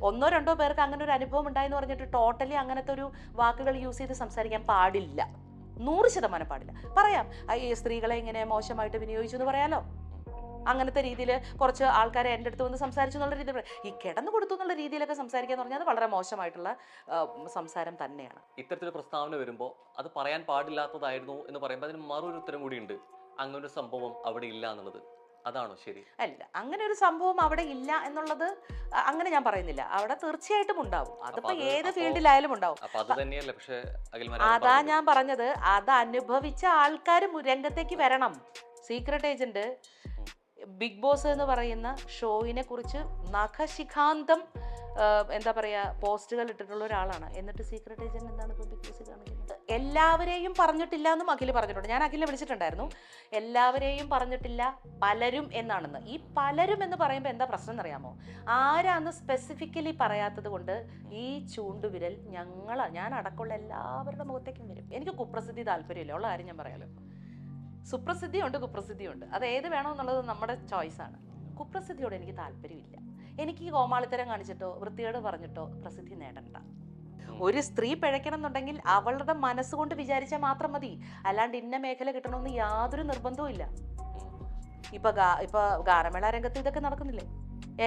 ഒന്നോ രണ്ടോ പേർക്ക് അങ്ങനെ ഒരു അനുഭവം ഉണ്ടായെന്ന് പറഞ്ഞിട്ട് ടോട്ടലി അങ്ങനത്തെ ഒരു വാക്കുകൾ യൂസ് ചെയ്ത് സംസാരിക്കാൻ പാടില്ല. 100% പാടില്ല. പറയാം, ഈ സ്ത്രീകളെ ഇങ്ങനെ മോശമായിട്ട് വിനിയോഗിച്ചു എന്ന് പറയാലോ. അങ്ങനത്തെ രീതിയിൽ കുറച്ച് ആൾക്കാരെ എൻ്റെ അടുത്ത് വന്ന് സംസാരിച്ചു എന്നുള്ള രീതിയിൽ, ഈ കിടന്നു കൊടുത്തു എന്നുള്ള രീതിയിലൊക്കെ സംസാരിക്കുക എന്ന് പറഞ്ഞാൽ അത് വളരെ മോശമായിട്ടുള്ള സംസാരം തന്നെയാണ്. ഇത്തരത്തിലൊരു പ്രസ്താവന വരുമ്പോൾ അത് പറയാൻ പാടില്ലാത്തതായിരുന്നു എന്ന് പറയുമ്പോൾ അതിന് മറൊരു ഉത്തരം കൂടിയുണ്ട്. അങ്ങനൊരു സംഭവം അവിടെ ഇല്ല എന്നുള്ളത്. അതാണോ ശരി? അല്ല, അങ്ങനെ ഒരു സംഭവം അവിടെ ഇല്ല എന്നുള്ളത് അങ്ങനെ ഞാൻ പറയുന്നില്ല. അവിടെ തീർച്ചയായിട്ടും ഉണ്ടാവും. അപ്പൊ അതിപ്പോ അത് ഏത് അപ്പോ ഫീൽഡിലായാലും ഉണ്ടാവും. അപ്പൊ അത് തന്നെയല്ലേ പക്ഷെ അഖിൽ മാരാരും അതാ പറഞ്ഞത്. ഞാൻ പറഞ്ഞത്, അത് അനുഭവിച്ച ആൾക്കാർ രംഗത്തേക്ക് വരണം. സീക്രട്ട് ഏജന്റ് ഉം. ബിഗ് ബോസ് എന്ന് പറയുന്ന ഷോയിനെ കുറിച്ച് നഖശിഖാന്തം എന്താ പറയാ പോസ്റ്റുകൾ ഇട്ടിട്ടുള്ള ഒരാളാണ്. എന്നിട്ട് സീക്രട്ട് ഏജന്റ് എന്താണ് ഇപ്പോൾ ബിഗ് ബോസ് കാണിക്കുന്നത്? എല്ലാവരെയും പറഞ്ഞിട്ടില്ല എന്നും അഖിൽ പറഞ്ഞിട്ടുണ്ട്. ഞാൻ അഖിലിനെ വിളിച്ചിട്ടുണ്ടായിരുന്നു. എല്ലാവരെയും പറഞ്ഞിട്ടില്ല, പലരും എന്നാണെന്ന്. ഈ പലരും എന്ന് പറയുമ്പോൾ എന്താ പ്രശ്നം എന്നറിയാമോ? ആരാന്ന് സ്പെസിഫിക്കലി പറയാത്തത് കൊണ്ട് ഈ ചൂണ്ടുവിരൽ ഞാൻ അടക്കമുള്ള എല്ലാവരുടെ മുഖത്തേക്കും വരും. എനിക്ക് കുപ്രസിദ്ധി താല്പര്യമില്ല, ഉള്ള കാര്യം ഞാൻ പറയാലോ. സുപ്രസിദ്ധിയുണ്ട്, കുപ്രസിദ്ധിയുണ്ട്. അത് ഏത് വേണമെന്നുള്ളത് നമ്മുടെ ചോയ്സാണ്. കുപ്രസിദ്ധിയോട് എനിക്ക് താല്പര്യമില്ല. എനിക്ക് ഈ കോമാളിത്തരം കാണിച്ചിട്ടോ വൃത്തികേട് പറഞ്ഞിട്ടോ പ്രസിദ്ധി നേടണ്ട. ഒരു സ്ത്രീ പിഴയ്ക്കണം എന്നുണ്ടെങ്കിൽ അവളുടെ മനസ്സുകൊണ്ട് വിചാരിച്ചാൽ മാത്രം മതി. അല്ലാണ്ട് ഇന്ന മേഖല കിട്ടണമെന്ന് യാതൊരു നിർബന്ധവും ഇല്ല. ഇപ്പൊ ഗാനമേള രംഗത്ത് ഇതൊക്കെ നടക്കുന്നില്ലേ?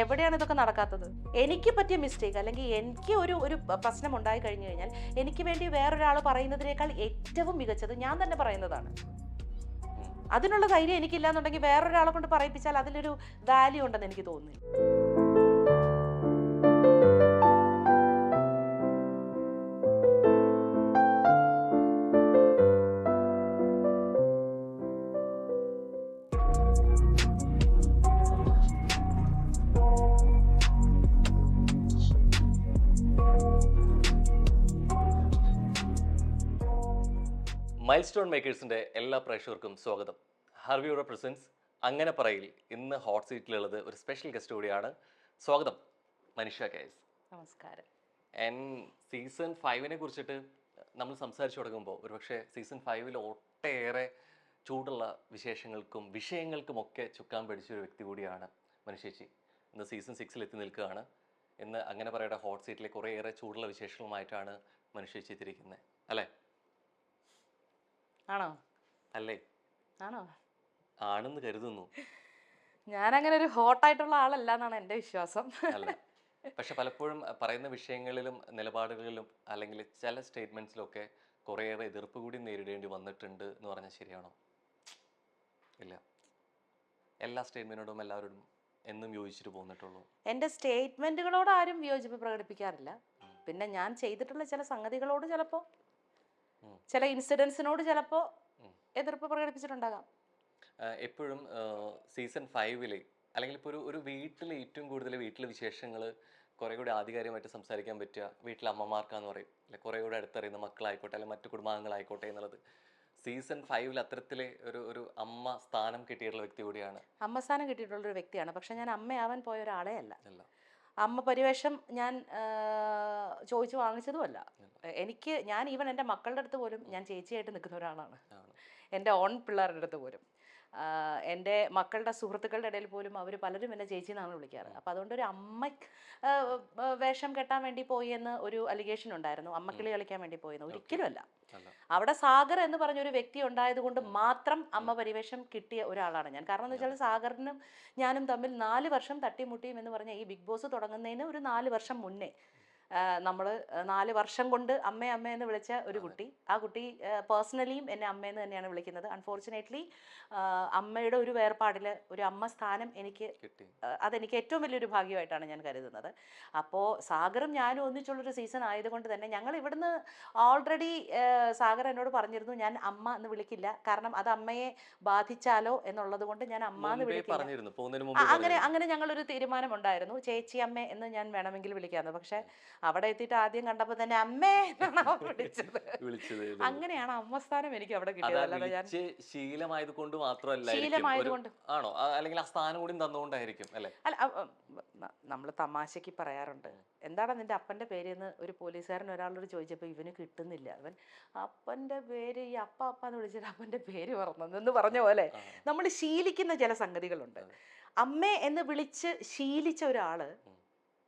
എവിടെയാണ് ഇതൊക്കെ നടക്കാത്തത്? എനിക്ക് പറ്റിയ മിസ്റ്റേക്ക്, അല്ലെങ്കിൽ എനിക്ക് ഒരു പ്രശ്നം ഉണ്ടായി കഴിഞ്ഞു കഴിഞ്ഞാൽ എനിക്ക് വേണ്ടി വേറൊരാൾ പറയുന്നതിനേക്കാൾ ഏറ്റവും മികച്ചത് ഞാൻ തന്നെ പറയുന്നതാണ്. അതിനുള്ള ധൈര്യം എനിക്കില്ല എന്നുണ്ടെങ്കിൽ വേറൊരാളെ കൊണ്ട് പറയിപ്പിച്ചാൽ അതിലൊരു വാല്യൂ ഉണ്ടെന്ന് എനിക്ക് തോന്നുന്നു. മൈൽ സ്റ്റോൺ മേക്കേഴ്സിന്റെ എല്ലാ പ്രേക്ഷകർക്കും സ്വാഗതം. ഹർവിയുടെ പ്രസൻസ് അങ്ങനെ പറയിൽ ഇന്ന് ഹോട്ട് സീറ്റിലുള്ളത് ഒരു സ്പെഷ്യൽ ഗസ്റ്റ് കൂടിയാണ്. സ്വാഗതം മനിഷ കേസ്. നമസ്കാരം. സീസൺ 5 കുറിച്ചിട്ട് നമ്മൾ സംസാരിച്ചു തുടങ്ങുമ്പോൾ ഒരുപക്ഷെ സീസൺ 5 ഒട്ടേറെ ചൂടുള്ള വിശേഷങ്ങൾക്കും വിഷയങ്ങൾക്കുമൊക്കെ ചുക്കാൻ പിടിച്ചൊരു വ്യക്തി കൂടിയാണ് മനുഷ്യേച്ചി. ഇന്ന് സീസൺ 6 എത്തി നിൽക്കുകയാണ്. ഇന്ന് അങ്ങനെ പറയുടെ ഹോട്ട് സീറ്റിലെ കുറേയേറെ ചൂടുള്ള വിശേഷങ്ങളുമായിട്ടാണ് മനുഷ്യേച്ചി എത്തിയിരിക്കുന്നത്, അല്ലേ? ആണോ? അല്ലേ? ആണോ? ആണെന്ന് കരുതുന്നു. ഞാൻ അങ്ങനെ ഒരു ഹോട്ടായിട്ടുള്ള ആളല്ല എന്നാണ് എൻ്റെ വിശ്വാസം. അല്ല, പക്ഷെ പലപ്പോഴും പറയുന്ന വിഷയങ്ങളിലും നിലപാടുകളിലും അല്ലെങ്കിൽ ചില സ്റ്റേറ്റ്മെന്റ്സിലൊക്കെ കുറേയേറെ എതിർപ്പ് കൂടി നേരിടേണ്ടി വന്നിട്ടുണ്ട് എന്ന് പറഞ്ഞാൽ ശരിയാണോ? ഇല്ല, എല്ലാ സ്റ്റേറ്റ്മെന്റിനോടും എല്ലാവരോടും എന്നും യോജിച്ചിട്ട് പോന്നിട്ടുള്ളൂ. എൻ്റെ സ്റ്റേറ്റ്മെന്റുകളോട് ആരും വിയോജിപ്പ് പ്രകടിപ്പിക്കാറില്ല. പിന്നെ ഞാൻ ചെയ്തിട്ടുള്ള ചില സംഗതികളോട് ചിലപ്പോൾ, ചില ഇൻസിഡൻസിനോട് ചിലപ്പോൾ എതിർപ്പ് പ്രകടിപ്പിച്ചിട്ടുണ്ടാകാം. എപ്പോഴും സീസൺ 5 അല്ലെങ്കിൽ ഇപ്പോൾ ഒരു വീട്ടിൽ ഏറ്റവും കൂടുതൽ വീട്ടിലെ വിശേഷങ്ങൾ കുറേ കൂടി ആധികാരികമായിട്ട് സംസാരിക്കാൻ പറ്റുക വീട്ടിലെ അമ്മമാർക്കാന്ന് പറയും, അല്ലെ? കുറേ കൂടി അടുത്തറിയുന്ന മക്കളായിക്കോട്ടെ അല്ലെങ്കിൽ മറ്റു കുടുംബാംഗങ്ങളായിക്കോട്ടെ എന്നുള്ളത്. സീസൺ 5 അത്തരത്തിൽ ഒരു അമ്മ സ്ഥാനം കിട്ടിയിട്ടുള്ള വ്യക്തി കൂടിയാണ്. അമ്മ സ്ഥാനം കിട്ടിയിട്ടുള്ളൊരു വ്യക്തിയാണ്. പക്ഷെ ഞാൻ അമ്മയാവാൻ പോയ ഒരാളെ അല്ല. അല്ല. അമ്മ പരിവേഷം ഞാൻ ചോദിച്ചു വാങ്ങിച്ചതുമല്ല. ഞാൻ ഈവൻ എൻ്റെ മക്കളുടെ അടുത്ത് പോലും ഞാൻ ചേച്ചിയായിട്ട് നിൽക്കുന്ന ഒരാളാണ്. എൻ്റെ ഓൺ പിള്ളേരുടെ അടുത്ത് പോലും, എൻ്റെ മക്കളുടെ സുഹൃത്തുക്കളുടെ ഇടയിൽ പോലും അവർ പലരും എന്നെ ചേച്ചി എന്നാണ് വിളിക്കാറ്. അപ്പോൾ അതുകൊണ്ട് ഒരു അമ്മ വേഷം കെട്ടാൻ വേണ്ടി പോയി എന്ന് ഒരു അലിഗേഷൻ ഉണ്ടായിരുന്നു. അമ്മക്കിളി കളിക്കാൻ വേണ്ടി പോയെന്ന് ഒരിക്കലും അല്ല. അവിടെ സാഗർ എന്ന് പറഞ്ഞൊരു വ്യക്തി ഉണ്ടായത് കൊണ്ട് മാത്രം അമ്മ പരിവേഷം കിട്ടിയ ഒരാളാണ് ഞാൻ. കാരണം എന്ന് വെച്ചാൽ സാഗറിനും ഞാനും തമ്മിൽ 4 വർഷം തട്ടിമുട്ടിയും എന്ന് പറഞ്ഞാൽ ഈ ബിഗ് ബോസ് തുടങ്ങുന്നതിന് ഒരു 4 വർഷം മുന്നേ നമ്മൾ 4 വർഷം കൊണ്ട് അമ്മയെന്ന് വിളിച്ച ഒരു കുട്ടി. ആ കുട്ടി പേഴ്സണലിയും എന്നെ അമ്മയെന്ന് തന്നെയാണ് വിളിക്കുന്നത്. അൺഫോർച്ചുനേറ്റ്ലി അമ്മയുടെ ഒരു വേർപാടിൽ ഒരു അമ്മ സ്ഥാനം എനിക്ക് അതെനിക്ക് ഏറ്റവും വലിയൊരു ഭാഗ്യമായിട്ടാണ് ഞാൻ കരുതുന്നത്. അപ്പോൾ സാഗറും ഞാനും ഒന്നിച്ചുള്ളൊരു സീസൺ ആയതുകൊണ്ട് തന്നെ ഞങ്ങൾ ഇവിടുന്ന് ഓൾറെഡി സാഗർ എന്നോട് പറഞ്ഞിരുന്നു ഞാൻ അമ്മ എന്ന് വിളിക്കില്ല, കാരണം അത് അമ്മയെ ബാധിച്ചാലോ എന്നുള്ളത് കൊണ്ട് ഞാൻ അമ്മ എന്ന് വിളിക്കില്ല. അങ്ങനെ ഞങ്ങളൊരു തീരുമാനമുണ്ടായിരുന്നു. ചേച്ചി അമ്മ എന്ന് ഞാൻ വേണമെങ്കിൽ വിളിക്കാമെന്ന്. പക്ഷെ അവിടെ എത്തിയിട്ട് ആദ്യം കണ്ടപ്പോൾ തന്നെ അമ്മേ എന്നാണ് വിളിച്ചത്. അങ്ങനെയാണ് അമ്മസ്ഥാനം എനിക്ക് അവിടെ കിട്ടിയത്. ശീലമായത് കൊണ്ട് മാത്രമല്ല, ആണോ? അല്ലെങ്കിൽ ആ സ്ഥാനം കൂടി തന്നുകൊണ്ടായിരിക്കും അല്ലേ? അല്ല, നമ്മൾ തമാശക്ക് പറയാറുണ്ട്, എന്താണ് നിന്റെ അപ്പൻ്റെ പേര് എന്ന് ഒരു പോലീസുകാരൻ ഒരാളോട് ചോദിച്ചപ്പോൾ ഇവന് കിട്ടുന്നില്ല. അവൻ അപ്പൻ്റെ പേര് ഈ അപ്പ എന്ന് വിളിച്ചിട്ട് അപ്പൻ്റെ പേര് എന്ന് പറഞ്ഞ പോലെ നമ്മൾ ശീലിക്കുന്ന ചില സംഗതികളുണ്ട്. അമ്മേ എന്ന് വിളിച്ച് ശീലിച്ച ഒരാള്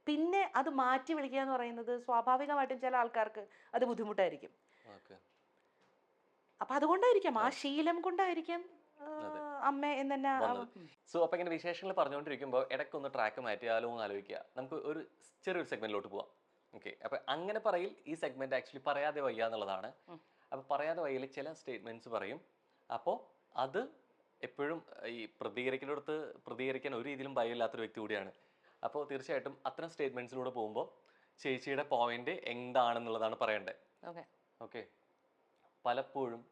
പിന്നെ അത് മാറ്റി വിളിക്കുക എന്ന് പറയുന്നത് സ്വാഭാവികമായിട്ടും ചില ആൾക്കാർക്ക് അത് ബുദ്ധിമുട്ടായിരിക്കും. ഓക്കെ. അപ്പം അതുകൊണ്ടായിരിക്കാം, ആ ശീലം കൊണ്ടായിരിക്കാം അമ്മ എന്ന് തന്നെ വന്നത്. സോ അപ്പൊ ഇങ്ങനെ വിശേഷങ്ങൾ പറഞ്ഞുകൊണ്ടിരിക്കുമ്പോൾ ഇടയ്ക്കൊന്ന് ട്രാക്ക് മാറ്റിയാലോ എന്ന് ആലോചിക്കുക. നമുക്ക് ഒരു ചെറിയൊരു സെഗ്മെന്റിലോട്ട് പോവാം. ഓക്കെ. അപ്പൊ അങ്ങനെ പറയിൽ ഈ സെഗ്മെന്റ് ആക്ച്വലി പറയാതെ വയ്യ എന്നുള്ളതാണ്. അപ്പൊ പറയാതെ വയ്യയിൽ ചില സ്റ്റേറ്റ്മെന്റ്സ് പറയും. അപ്പോൾ അത് എപ്പോഴും ഈ പ്രതികരിക്കുന്നിടത്ത് പ്രതികരിക്കാൻ ഒരു രീതിയിലും ഭയമില്ലാത്തൊരു വ്യക്തി കൂടിയാണ്. അപ്പോൾ തീർച്ചയായിട്ടും അത്തരം സ്റ്റേറ്റ്മെന്റ്സിലൂടെ പോകുമ്പോൾ ചേച്ചിയുടെ പോയിന്റ് എന്താണെന്നുള്ളതാണ് പറയേണ്ടത്. ഓക്കെ. ഓക്കെ. പലപ്പോഴും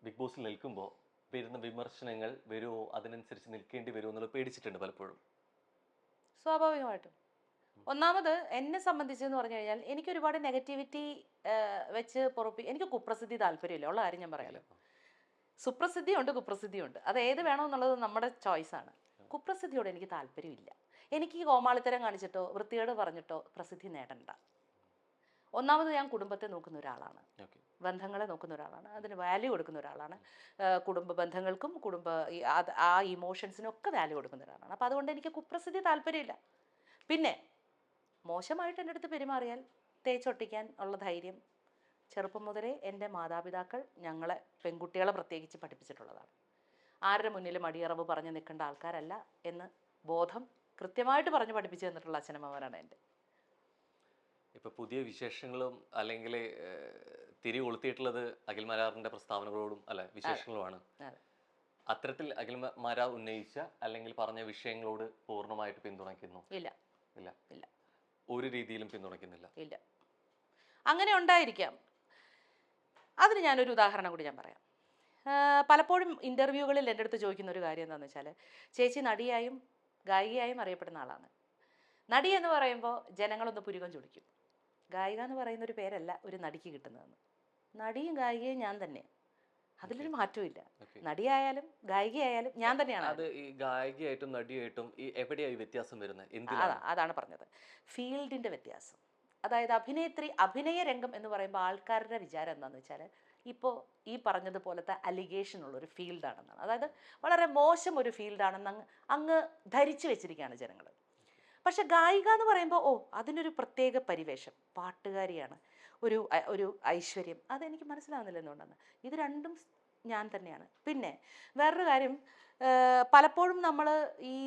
ബിഗ് ബോസിൽ നിൽക്കുമ്പോൾ വരുന്ന വിമർശനങ്ങൾ വരുമോ, അതിനനുസരിച്ച് നിൽക്കേണ്ടി വരുമോ എന്നുള്ളത് പേടിച്ചിട്ടുണ്ട് പലപ്പോഴും. സ്വാഭാവികമായിട്ടും. ഒന്നാമത് എന്നെ സംബന്ധിച്ചെന്ന് പറഞ്ഞു കഴിഞ്ഞാൽ എനിക്ക് ഒരുപാട് നെഗറ്റിവിറ്റി വെച്ച് എനിക്ക് കുപ്രസിദ്ധി താല്പര്യമില്ല, ഉള്ള കാര്യം ഞാൻ പറയാലോ. സുപ്രസിദ്ധിയുണ്ട്, കുപ്രസിദ്ധിയുണ്ട്. അത് ഏത് വേണമെന്നുള്ളത് നമ്മുടെ ചോയ്സാണ്. കുപ്രസിദ്ധിയോട് എനിക്ക് താല്പര്യമില്ല. എനിക്ക് ഈ കോമാളിത്തരം കാണിച്ചിട്ടോ വൃത്തികേട് പറഞ്ഞിട്ടോ പ്രസിദ്ധി നേടണ്ട. ഒന്നാമത് ഞാൻ കുടുംബത്തെ നോക്കുന്ന ഒരാളാണ്, ബന്ധങ്ങളെ നോക്കുന്ന ഒരാളാണ്, അതിന് വാല്യൂ കൊടുക്കുന്ന ഒരാളാണ്. കുടുംബ ബന്ധങ്ങൾക്കും ആ ഇമോഷൻസിനും ഒക്കെ വാല്യൂ കൊടുക്കുന്ന ഒരാളാണ്. അപ്പം അതുകൊണ്ട് എനിക്ക് കുപ്രസിദ്ധി താല്പര്യമില്ല. പിന്നെ മോശമായിട്ട് എൻ്റെ അടുത്ത് പെരുമാറിയാൽ തേച്ചൊട്ടിക്കാൻ ഉള്ള ധൈര്യം ചെറുപ്പം മുതലേ എൻ്റെ മാതാപിതാക്കൾ ഞങ്ങളെ, പെൺകുട്ടികളെ പ്രത്യേകിച്ച് പഠിപ്പിച്ചിട്ടുള്ളതാണ്. ആരുടെ മുന്നിലും അടിയറവ് പറഞ്ഞു നിൽക്കേണ്ട ആൾക്കാരല്ല എന്ന് ബോധം കൃത്യമായിട്ട് പറഞ്ഞു പഠിപ്പിച്ചു തന്നിട്ടുള്ള അച്ഛനമ്മമാരാണ് എൻ്റെ. ഇപ്പൊ പുതിയ വിശേഷങ്ങളും അല്ലെങ്കിൽ തിരി കൊളുത്തിയിട്ടുള്ളത് അഖിൽ മാരാറിന്റെ പ്രസ്താവനകളോടും അല്ല വിശേഷങ്ങളുമാണ്. അത്തരത്തിൽ അഖിൽ മാരാർ ഉന്നയിച്ച അല്ലെങ്കിൽ പറഞ്ഞ വിഷയങ്ങളോട് പൂർണ്ണമായിട്ട് പിന്തുണയ്ക്കുന്നു? ഇല്ല, ഇല്ല, ഇല്ല, ഒരു രീതിയിലും പിന്തുണയ്ക്കുന്നില്ല. ഇല്ല. അങ്ങനെ ഉണ്ടായിരിക്കാം. അതിന് ഞാനൊരു ഉദാഹരണം കൂടി ഞാൻ പറയാം. പലപ്പോഴും ഇൻ്റർവ്യൂകളിൽ എൻ്റെ അടുത്ത് ചോദിക്കുന്ന ഒരു കാര്യം എന്താണെന്ന് വെച്ചാൽ, ചേച്ചി നടിയായും ഗായികയായും അറിയപ്പെടുന്ന ആളാണ്. നടി എന്ന് പറയുമ്പോൾ ജനങ്ങളൊന്ന് പുരുകം ചുളിക്കും. ഗായിക എന്ന് പറയുന്ന ഒരു പേരല്ല ഒരു നടിക്ക് കിട്ടുന്നതെന്ന്. നടിയും ഗായികയും ഞാൻ തന്നെ, അതിലൊരു മാറ്റവും ഇല്ല. നടിയായാലും ഗായികയായാലും ഞാൻ തന്നെയാണ്. അത് ഈ ഗായികയായിട്ടും നടിയായിട്ടും എവിടെയായി വ്യത്യാസം വരുന്നത്? അതാണ് പറഞ്ഞത്, ഫീൽഡിന്റെ വ്യത്യാസം. അതായത് അഭിനയ രംഗം എന്ന് പറയുമ്പോൾ ആൾക്കാരുടെ വിചാരം എന്താണെന്ന് വെച്ചാൽ, ഇപ്പോൾ ഈ പറഞ്ഞതുപോലത്തെ അലിഗേഷൻ ഉള്ളൊരു ഫീൽഡാണെന്നാണ്. അതായത് വളരെ മോശം ഒരു ഫീൽഡാണെന്ന് അങ്ങ് ധരിച്ചു വെച്ചിരിക്കുകയാണ് ജനങ്ങൾ. പക്ഷെ ഗായിക എന്ന് പറയുമ്പോൾ അതിനൊരു പ്രത്യേക പരിവേഷം, പാട്ടുകാരിയാണ്, ഒരു ഐശ്വര്യം. അതെനിക്ക് മനസ്സിലാവുന്നില്ല എന്തുകൊണ്ടാണ്. ഇത് രണ്ടും ഞാൻ തന്നെയാണ്. പിന്നെ വേറൊരു കാര്യം, പലപ്പോഴും നമ്മൾ ഈ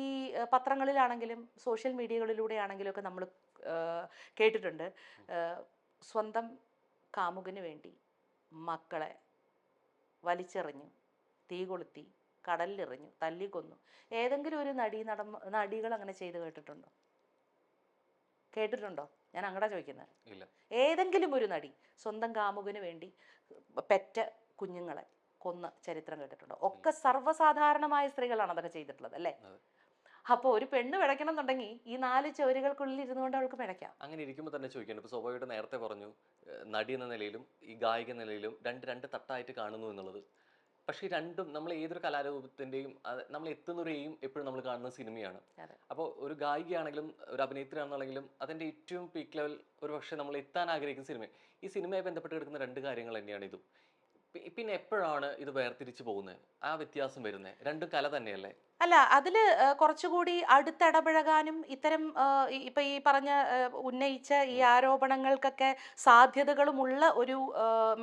പത്രങ്ങളിലാണെങ്കിലും സോഷ്യൽ മീഡിയകളിലൂടെ ആണെങ്കിലും ഒക്കെ നമ്മൾ കേട്ടിട്ടുണ്ട്, സ്വന്തം കാമുകന് വേണ്ടി മക്കളെ വലിച്ചെറിഞ്ഞു, തീ കൊളുത്തി, കടലിലെറിഞ്ഞു, തല്ലിക്കൊന്നു. ഏതെങ്കിലും ഒരു നടികൾ അങ്ങനെ ചെയ്ത് കേട്ടിട്ടുണ്ടോ? ഞാൻ അങ്ങടാ ചോദിക്കുന്നത്. ഏതെങ്കിലും ഒരു നടി സ്വന്തം കാമുകന് വേണ്ടി പെറ്റ കുഞ്ഞുങ്ങളെ കൊന്ന ചരിത്രം കേട്ടിട്ടുണ്ടോ? ഒക്കെ സർവ്വസാധാരണമായ സ്ത്രീകളാണ് അതൊക്കെ ചെയ്തിട്ടുള്ളത്, അല്ലേ? അപ്പോൾ ഒരു പെണ്ണ് പിഴയ്ക്കണം എന്നുണ്ടെങ്കിൽ ഈ 4 ചുവരുകൾക്കുള്ളിൽ ഇരുന്നുകൊണ്ട് അവൾക്ക് പിഴയ്ക്കാം. അങ്ങനെ ഇരിക്കുമ്പോൾ തന്നെ ചോദിക്കേണ്ടത്, ഇപ്പോൾ സ്വാഭാവികമായിട്ട് നേരത്തെ പറഞ്ഞു നടി എന്ന നിലയിലും ഈ ഗായിക എന്ന നിലയിലും രണ്ട് തട്ടായിട്ട് കാണുന്നു എന്നുള്ളത്. പക്ഷേ ഈ രണ്ടും നമ്മൾ ഏതൊരു കലാരൂപത്തിൻ്റെയും നമ്മൾ എത്തുന്ന ഒരു എയിം എപ്പോഴും നമ്മൾ കാണുന്ന സിനിമയാണ്. അപ്പോൾ ഒരു ഗായികയാണെങ്കിലും ഒരു അഭിനേത്രി ആണെന്നുണ്ടെങ്കിലും അതിൻ്റെ ഏറ്റവും പീക്ക് ലെവൽ ഒരു പക്ഷേ നമ്മൾ എത്താൻ ആഗ്രഹിക്കുന്ന സിനിമ. ഈ സിനിമയുമായി ബന്ധപ്പെട്ട് കിടക്കുന്ന 2 കാര്യങ്ങൾ തന്നെയാണ് ഇതും. പിന്നെ എപ്പോഴാണ് ഇത് വേർതിരിച്ച് പോകുന്നത്, ആ വ്യത്യാസം വരുന്നത്? രണ്ടും കല തന്നെയല്ലേ? അല്ല, അതിൽ കുറച്ചുകൂടി അടുത്തിടപഴകാനും ഇത്തരം ഇപ്പം ഈ പറഞ്ഞ ഉന്നയിച്ച ഈ ആരോപണങ്ങൾക്കൊക്കെ സാധ്യതകളുമുള്ള ഒരു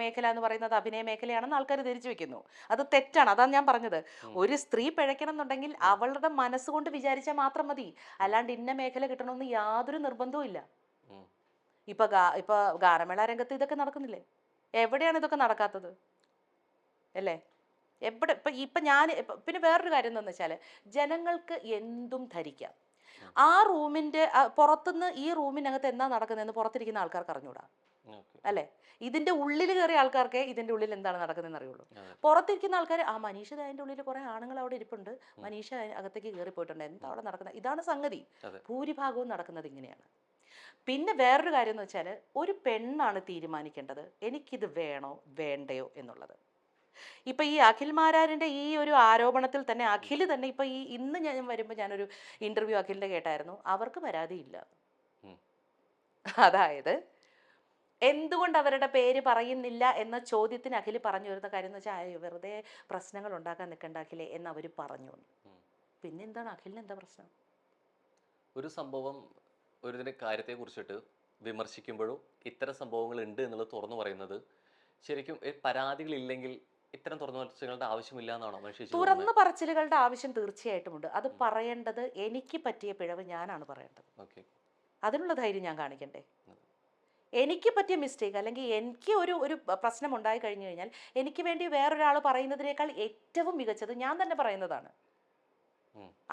മേഖല എന്ന് പറയുന്നത് അഭിനയ മേഖലയാണെന്ന് ആൾക്കാർ ധരിച്ചു വെക്കുന്നു. അത് തെറ്റാണ്. അതാണ് ഞാൻ പറഞ്ഞത്. ഒരു സ്ത്രീ പിഴയ്ക്കണം എന്നുണ്ടെങ്കിൽ അവളുടെ മനസ്സുകൊണ്ട് വിചാരിച്ചാൽ മാത്രം മതി. അല്ലാണ്ട് ഇന്ന മേഖല കിട്ടണമെന്ന് യാതൊരു നിർബന്ധവും ഇല്ല. ഇപ്പൊ ഗാനമേള രംഗത്ത് ഇതൊക്കെ നടക്കുന്നില്ലേ? എവിടെയാണ് ഇതൊക്കെ നടക്കാത്തത്, അല്ലേ? ഇപ്പം ഞാൻ പിന്നെ വേറൊരു കാര്യം എന്താണെന്ന് വെച്ചാൽ, ജനങ്ങൾക്ക് എന്തും ധരിക്കാം. ആ റൂമിൻ്റെ പുറത്തുനിന്ന് ഈ റൂമിനകത്ത് എന്താ നടക്കുന്നതെന്ന് പുറത്തിരിക്കുന്ന ആൾക്കാർക്ക് അറിഞ്ഞൂടാ, അല്ലേ? ഇതിൻ്റെ ഉള്ളിൽ കയറിയ ആൾക്കാർക്ക് ഇതിൻ്റെ ഉള്ളിൽ എന്താണ് നടക്കുന്നതെന്ന് അറിയുള്ളൂ. പുറത്തിരിക്കുന്ന ആൾക്കാർ മനീഷ അതിൻ്റെ ഉള്ളിൽ കുറേ ആണുങ്ങൾ അവിടെ ഇരിപ്പുണ്ട്, മനീഷ അകത്തേക്ക് കയറി പോയിട്ടുണ്ട്, എന്താ അവിടെ നടക്കുന്നത്, ഇതാണ് സംഗതി. ഭൂരിഭാഗവും നടക്കുന്നത് ഇങ്ങനെയാണ്. പിന്നെ വേറൊരു കാര്യം എന്ന് വെച്ചാൽ, ഒരു പെണ്ണാണ് തീരുമാനിക്കേണ്ടത് എനിക്കിത് വേണോ വേണ്ടയോ എന്നുള്ളത്. ഇപ്പം ഈ അഖിൽ മാരാരിൻ്റെ ഈ ഒരു ആരോപണത്തിൽ തന്നെ അഖിൽ തന്നെ ഇപ്പം ഇന്ന് ഞാൻ വരുമ്പോൾ ഞാനൊരു ഇൻ്റർവ്യൂ അഖിലിൻ്റെ കേട്ടായിരുന്നു. അവർക്ക് പരാതിയില്ല. അതായത് എന്തുകൊണ്ട് അവരുടെ പേര് പറയുന്നില്ല എന്ന ചോദ്യത്തിന് അഖിൽ പറഞ്ഞു വരുന്ന കാര്യം എന്ന് വെച്ചാൽ, വെറുതെ പ്രശ്നങ്ങൾ ഉണ്ടാക്കാൻ നിൽക്കേണ്ട അഖിലെ എന്ന് അവർ പറഞ്ഞു. പിന്നെ എന്താണ് അഖിലിന് എന്താ പ്രശ്നം? ഒരു സംഭവം ഒരു ഇതിൻ്റെ കാര്യത്തെ കുറിച്ചിട്ട് വിമർശിക്കുമ്പോഴും ഇത്തരം സംഭവങ്ങൾ ഉണ്ട് എന്നുള്ളത് തുറന്നു പറയുന്നത് ശരിക്കും പരാതികളില്ലെങ്കിൽ ഇത്തരം തുറന്നു പറച്ചിലുകളുടെ ആവശ്യമില്ല എന്നാണോ മനുഷ്യ തുറന്നു പറച്ചിലുകളുടെ ആവശ്യം തീർച്ചയായിട്ടും ഉണ്ട്. അത് പറയേണ്ടത് എനിക്ക് പറ്റിയ പിഴവ് ഞാനാണ് പറയേണ്ടത്. ഓക്കെ. അതിനുള്ള ധൈര്യം ഞാൻ കാണിക്കണ്ടേ? എനിക്ക് പറ്റിയ മിസ്റ്റേക്ക് അല്ലെങ്കിൽ എനിക്ക് ഒരു ഒരു പ്രശ്നം ഉണ്ടായി കഴിഞ്ഞു കഴിഞ്ഞാൽ എനിക്ക് വേണ്ടി വേറൊരാൾ പറയുന്നതിനേക്കാൾ ഏറ്റവും മികച്ചത് ഞാൻ തന്നെ പറയുന്നതാണ്.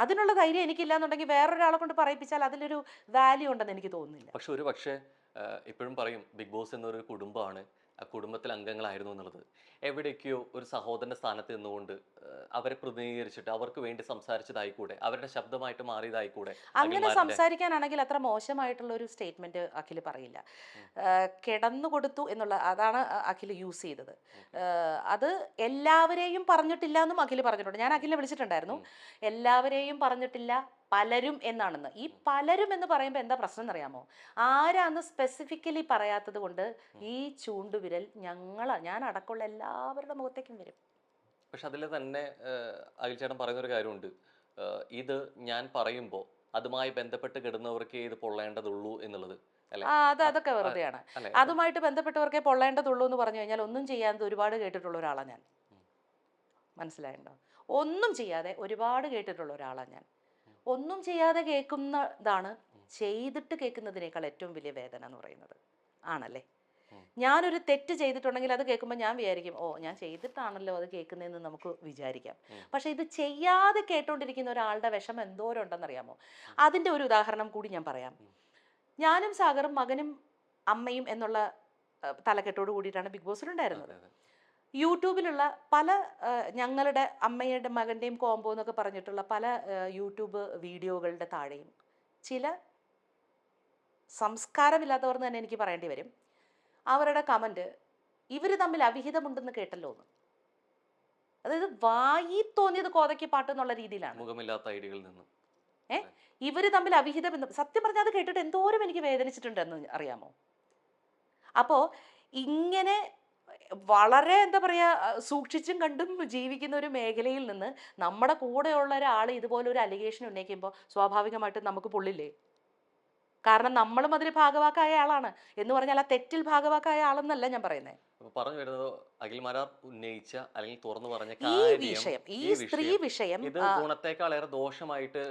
അതിനുള്ള ധൈര്യം എനിക്കില്ല എന്നുണ്ടെങ്കിൽ വേറൊരാളെ കൊണ്ട് പറയിപ്പിച്ചാൽ അതിലൊരു വാല്യൂ ഉണ്ടെന്ന് എനിക്ക് തോന്നുന്നില്ല. പക്ഷെ ഒരു പക്ഷേ ഇപ്പോഴും പറയും ബിഗ് ബോസ് എന്നൊരു കുടുംബമാണ്, ആ കുടുംബത്തിലെ അംഗങ്ങളായിരുന്നു എന്നുള്ളത്. എവിടേക്കോ ഒരു സഹോദരന്റെ സ്ഥാനത്ത് നിന്നുകൊണ്ട് അവരെ പ്രതിനിധീകരിച്ചിട്ട് അവർക്ക് വേണ്ടി സംസാരിച്ചതായിക്കൂടെ, അവരുടെ ശബ്ദമായിട്ട് മാറിയതായിക്കൂടെ? അങ്ങനെ സംസാരിക്കാനാണെങ്കിൽ അത്ര മോശമായിട്ടുള്ള ഒരു സ്റ്റേറ്റ്മെന്റ് അഖിൽ പറയില്ല. കിടന്നു കൊടുത്തു എന്നുള്ള അതാണ് അഖിൽ യൂസ് ചെയ്തത്. അത് എല്ലാവരെയും പറഞ്ഞിട്ടില്ല എന്നും അഖിൽ പറഞ്ഞിട്ടുണ്ട്. ഞാൻ അഖിലിനെ വിളിച്ചിട്ടുണ്ടായിരുന്നു. എല്ലാവരെയും പറഞ്ഞിട്ടില്ല, പലരും എന്നാണെന്ന്. ഈ പലരും എന്ന് പറയുമ്പോൾ എന്താ പ്രശ്നം എന്നറിയാമോ? ആരാന്ന് സ്പെസിഫിക്കലി പറയാത്തത് കൊണ്ട് ഈ ചൂണ്ടുവിരൽ ഞാൻ അടക്കമുള്ള എല്ലാവരുടെ മുഖത്തേക്കും വരും. പക്ഷെ അതിൽ തന്നെ അഖിൽ ചേട്ടൻ പറയുന്നൊരു കാര്യമുണ്ട്, ഇത് ഞാൻ പറയുമ്പോൾ അതുമായി ബന്ധപ്പെട്ട് കിടന്നവർക്കേ ഇത് പൊള്ളേണ്ടതുള്ളൂ എന്നുള്ളത്. അതൊക്കെ വെറുതെയാണ്. അതുമായിട്ട് ബന്ധപ്പെട്ടവർക്കേ പൊള്ളേണ്ടതുള്ളൂ എന്ന് പറഞ്ഞു കഴിഞ്ഞാൽ ഒന്നും ചെയ്യാതെ ഒരുപാട് കേട്ടിട്ടുള്ള ഒരാളാണ് ഞാൻ. മനസ്സിലായിട്ടുണ്ടോ? ഒന്നും ചെയ്യാതെ ഒരുപാട് കേട്ടിട്ടുള്ള ഒരാളാണ് ഞാൻ. ഒന്നും ചെയ്യാതെ കേൾക്കുന്നതാണ് ചെയ്തിട്ട് കേൾക്കുന്നതിനേക്കാൾ ഏറ്റവും വലിയ വേദന എന്ന് പറയുന്നത്. ആണല്ലേ? ഞാനൊരു തെറ്റ് ചെയ്തിട്ടുണ്ടെങ്കിൽ അത് കേൾക്കുമ്പോൾ ഞാൻ വിചാരിക്കും, ഓ ഞാൻ ചെയ്തിട്ടാണല്ലോ അത് കേൾക്കുന്നതെന്ന് നമുക്ക് വിചാരിക്കാം. പക്ഷെ ഇത് ചെയ്യാതെ കേട്ടോണ്ടിരിക്കുന്ന ഒരാളുടെ വിഷമം എന്തോരം ഉണ്ടെന്നറിയാമോ? അതിൻ്റെ ഒരു ഉദാഹരണം കൂടി ഞാൻ പറയാം. ഞാനും സാഗറും മകനും അമ്മയും എന്നുള്ള തലക്കെട്ടോട് കൂടിയിട്ടാണ് ബിഗ് ബോസിലുണ്ടായിരുന്നത്. യൂട്യൂബിലുള്ള പല ഞങ്ങളുടെ അമ്മയുടെ മകൻ്റെയും കോംബോ എന്നൊക്കെ പറഞ്ഞിട്ടുള്ള പല യൂട്യൂബ് വീഡിയോകളുടെ താഴെയും ചില സംസ്കാരമില്ലാത്തവർ തന്നെ എനിക്ക് പറയേണ്ടി വരും, അവരുടെ കമൻറ്റ് ഇവർ തമ്മിൽ അവിഹിതമുണ്ടെന്ന് കേട്ടല്ലോ എന്ന്. അതായത് വായി തോന്നിയത് കോതയ്ക്ക് പാട്ട് എന്നുള്ള രീതിയിലാണ്. മുഖമില്ലാത്ത ഐഡിയകളിൽ നിന്ന് ഇവർ തമ്മിൽ അവിഹിതം എന്ന് സത്യം പറഞ്ഞാൽ അത് കേട്ടിട്ട് എന്തോരം എനിക്ക് വേദനിച്ചിട്ടുണ്ടെന്ന് അറിയാമോ? അപ്പോൾ ഇങ്ങനെ വളരെ എന്താ പറയുക സൂക്ഷിച്ചും കണ്ടും ജീവിക്കുന്ന ഒരു മേഖലയിൽ നിന്ന് നമ്മുടെ കൂടെയുള്ള ഒരാൾ ഇതുപോലെ ഒരു അലിഗേഷൻ ഉന്നയിക്കുമ്പോൾ സ്വാഭാവികമായിട്ടും നമുക്ക് പൊള്ളില്ലേ? കാരണം നമ്മളും അതിൽ ഭാഗവാക്കായ ആളാണ് എന്ന് പറഞ്ഞാൽ ആ തെറ്റിൽ ഭാഗവാക്കായ ആളെന്നല്ല ഞാൻ പറയുന്നത്. പറഞ്ഞു വരുന്നത് അഖിൽമാരാർ ഉന്നയിച്ച അല്ലെങ്കിൽ തുറന്നു പറഞ്ഞ ഈ സ്ത്രീ വിഷയം ഇത് ഗുണത്തെക്കാളേറെ ദോഷമായിട്ട്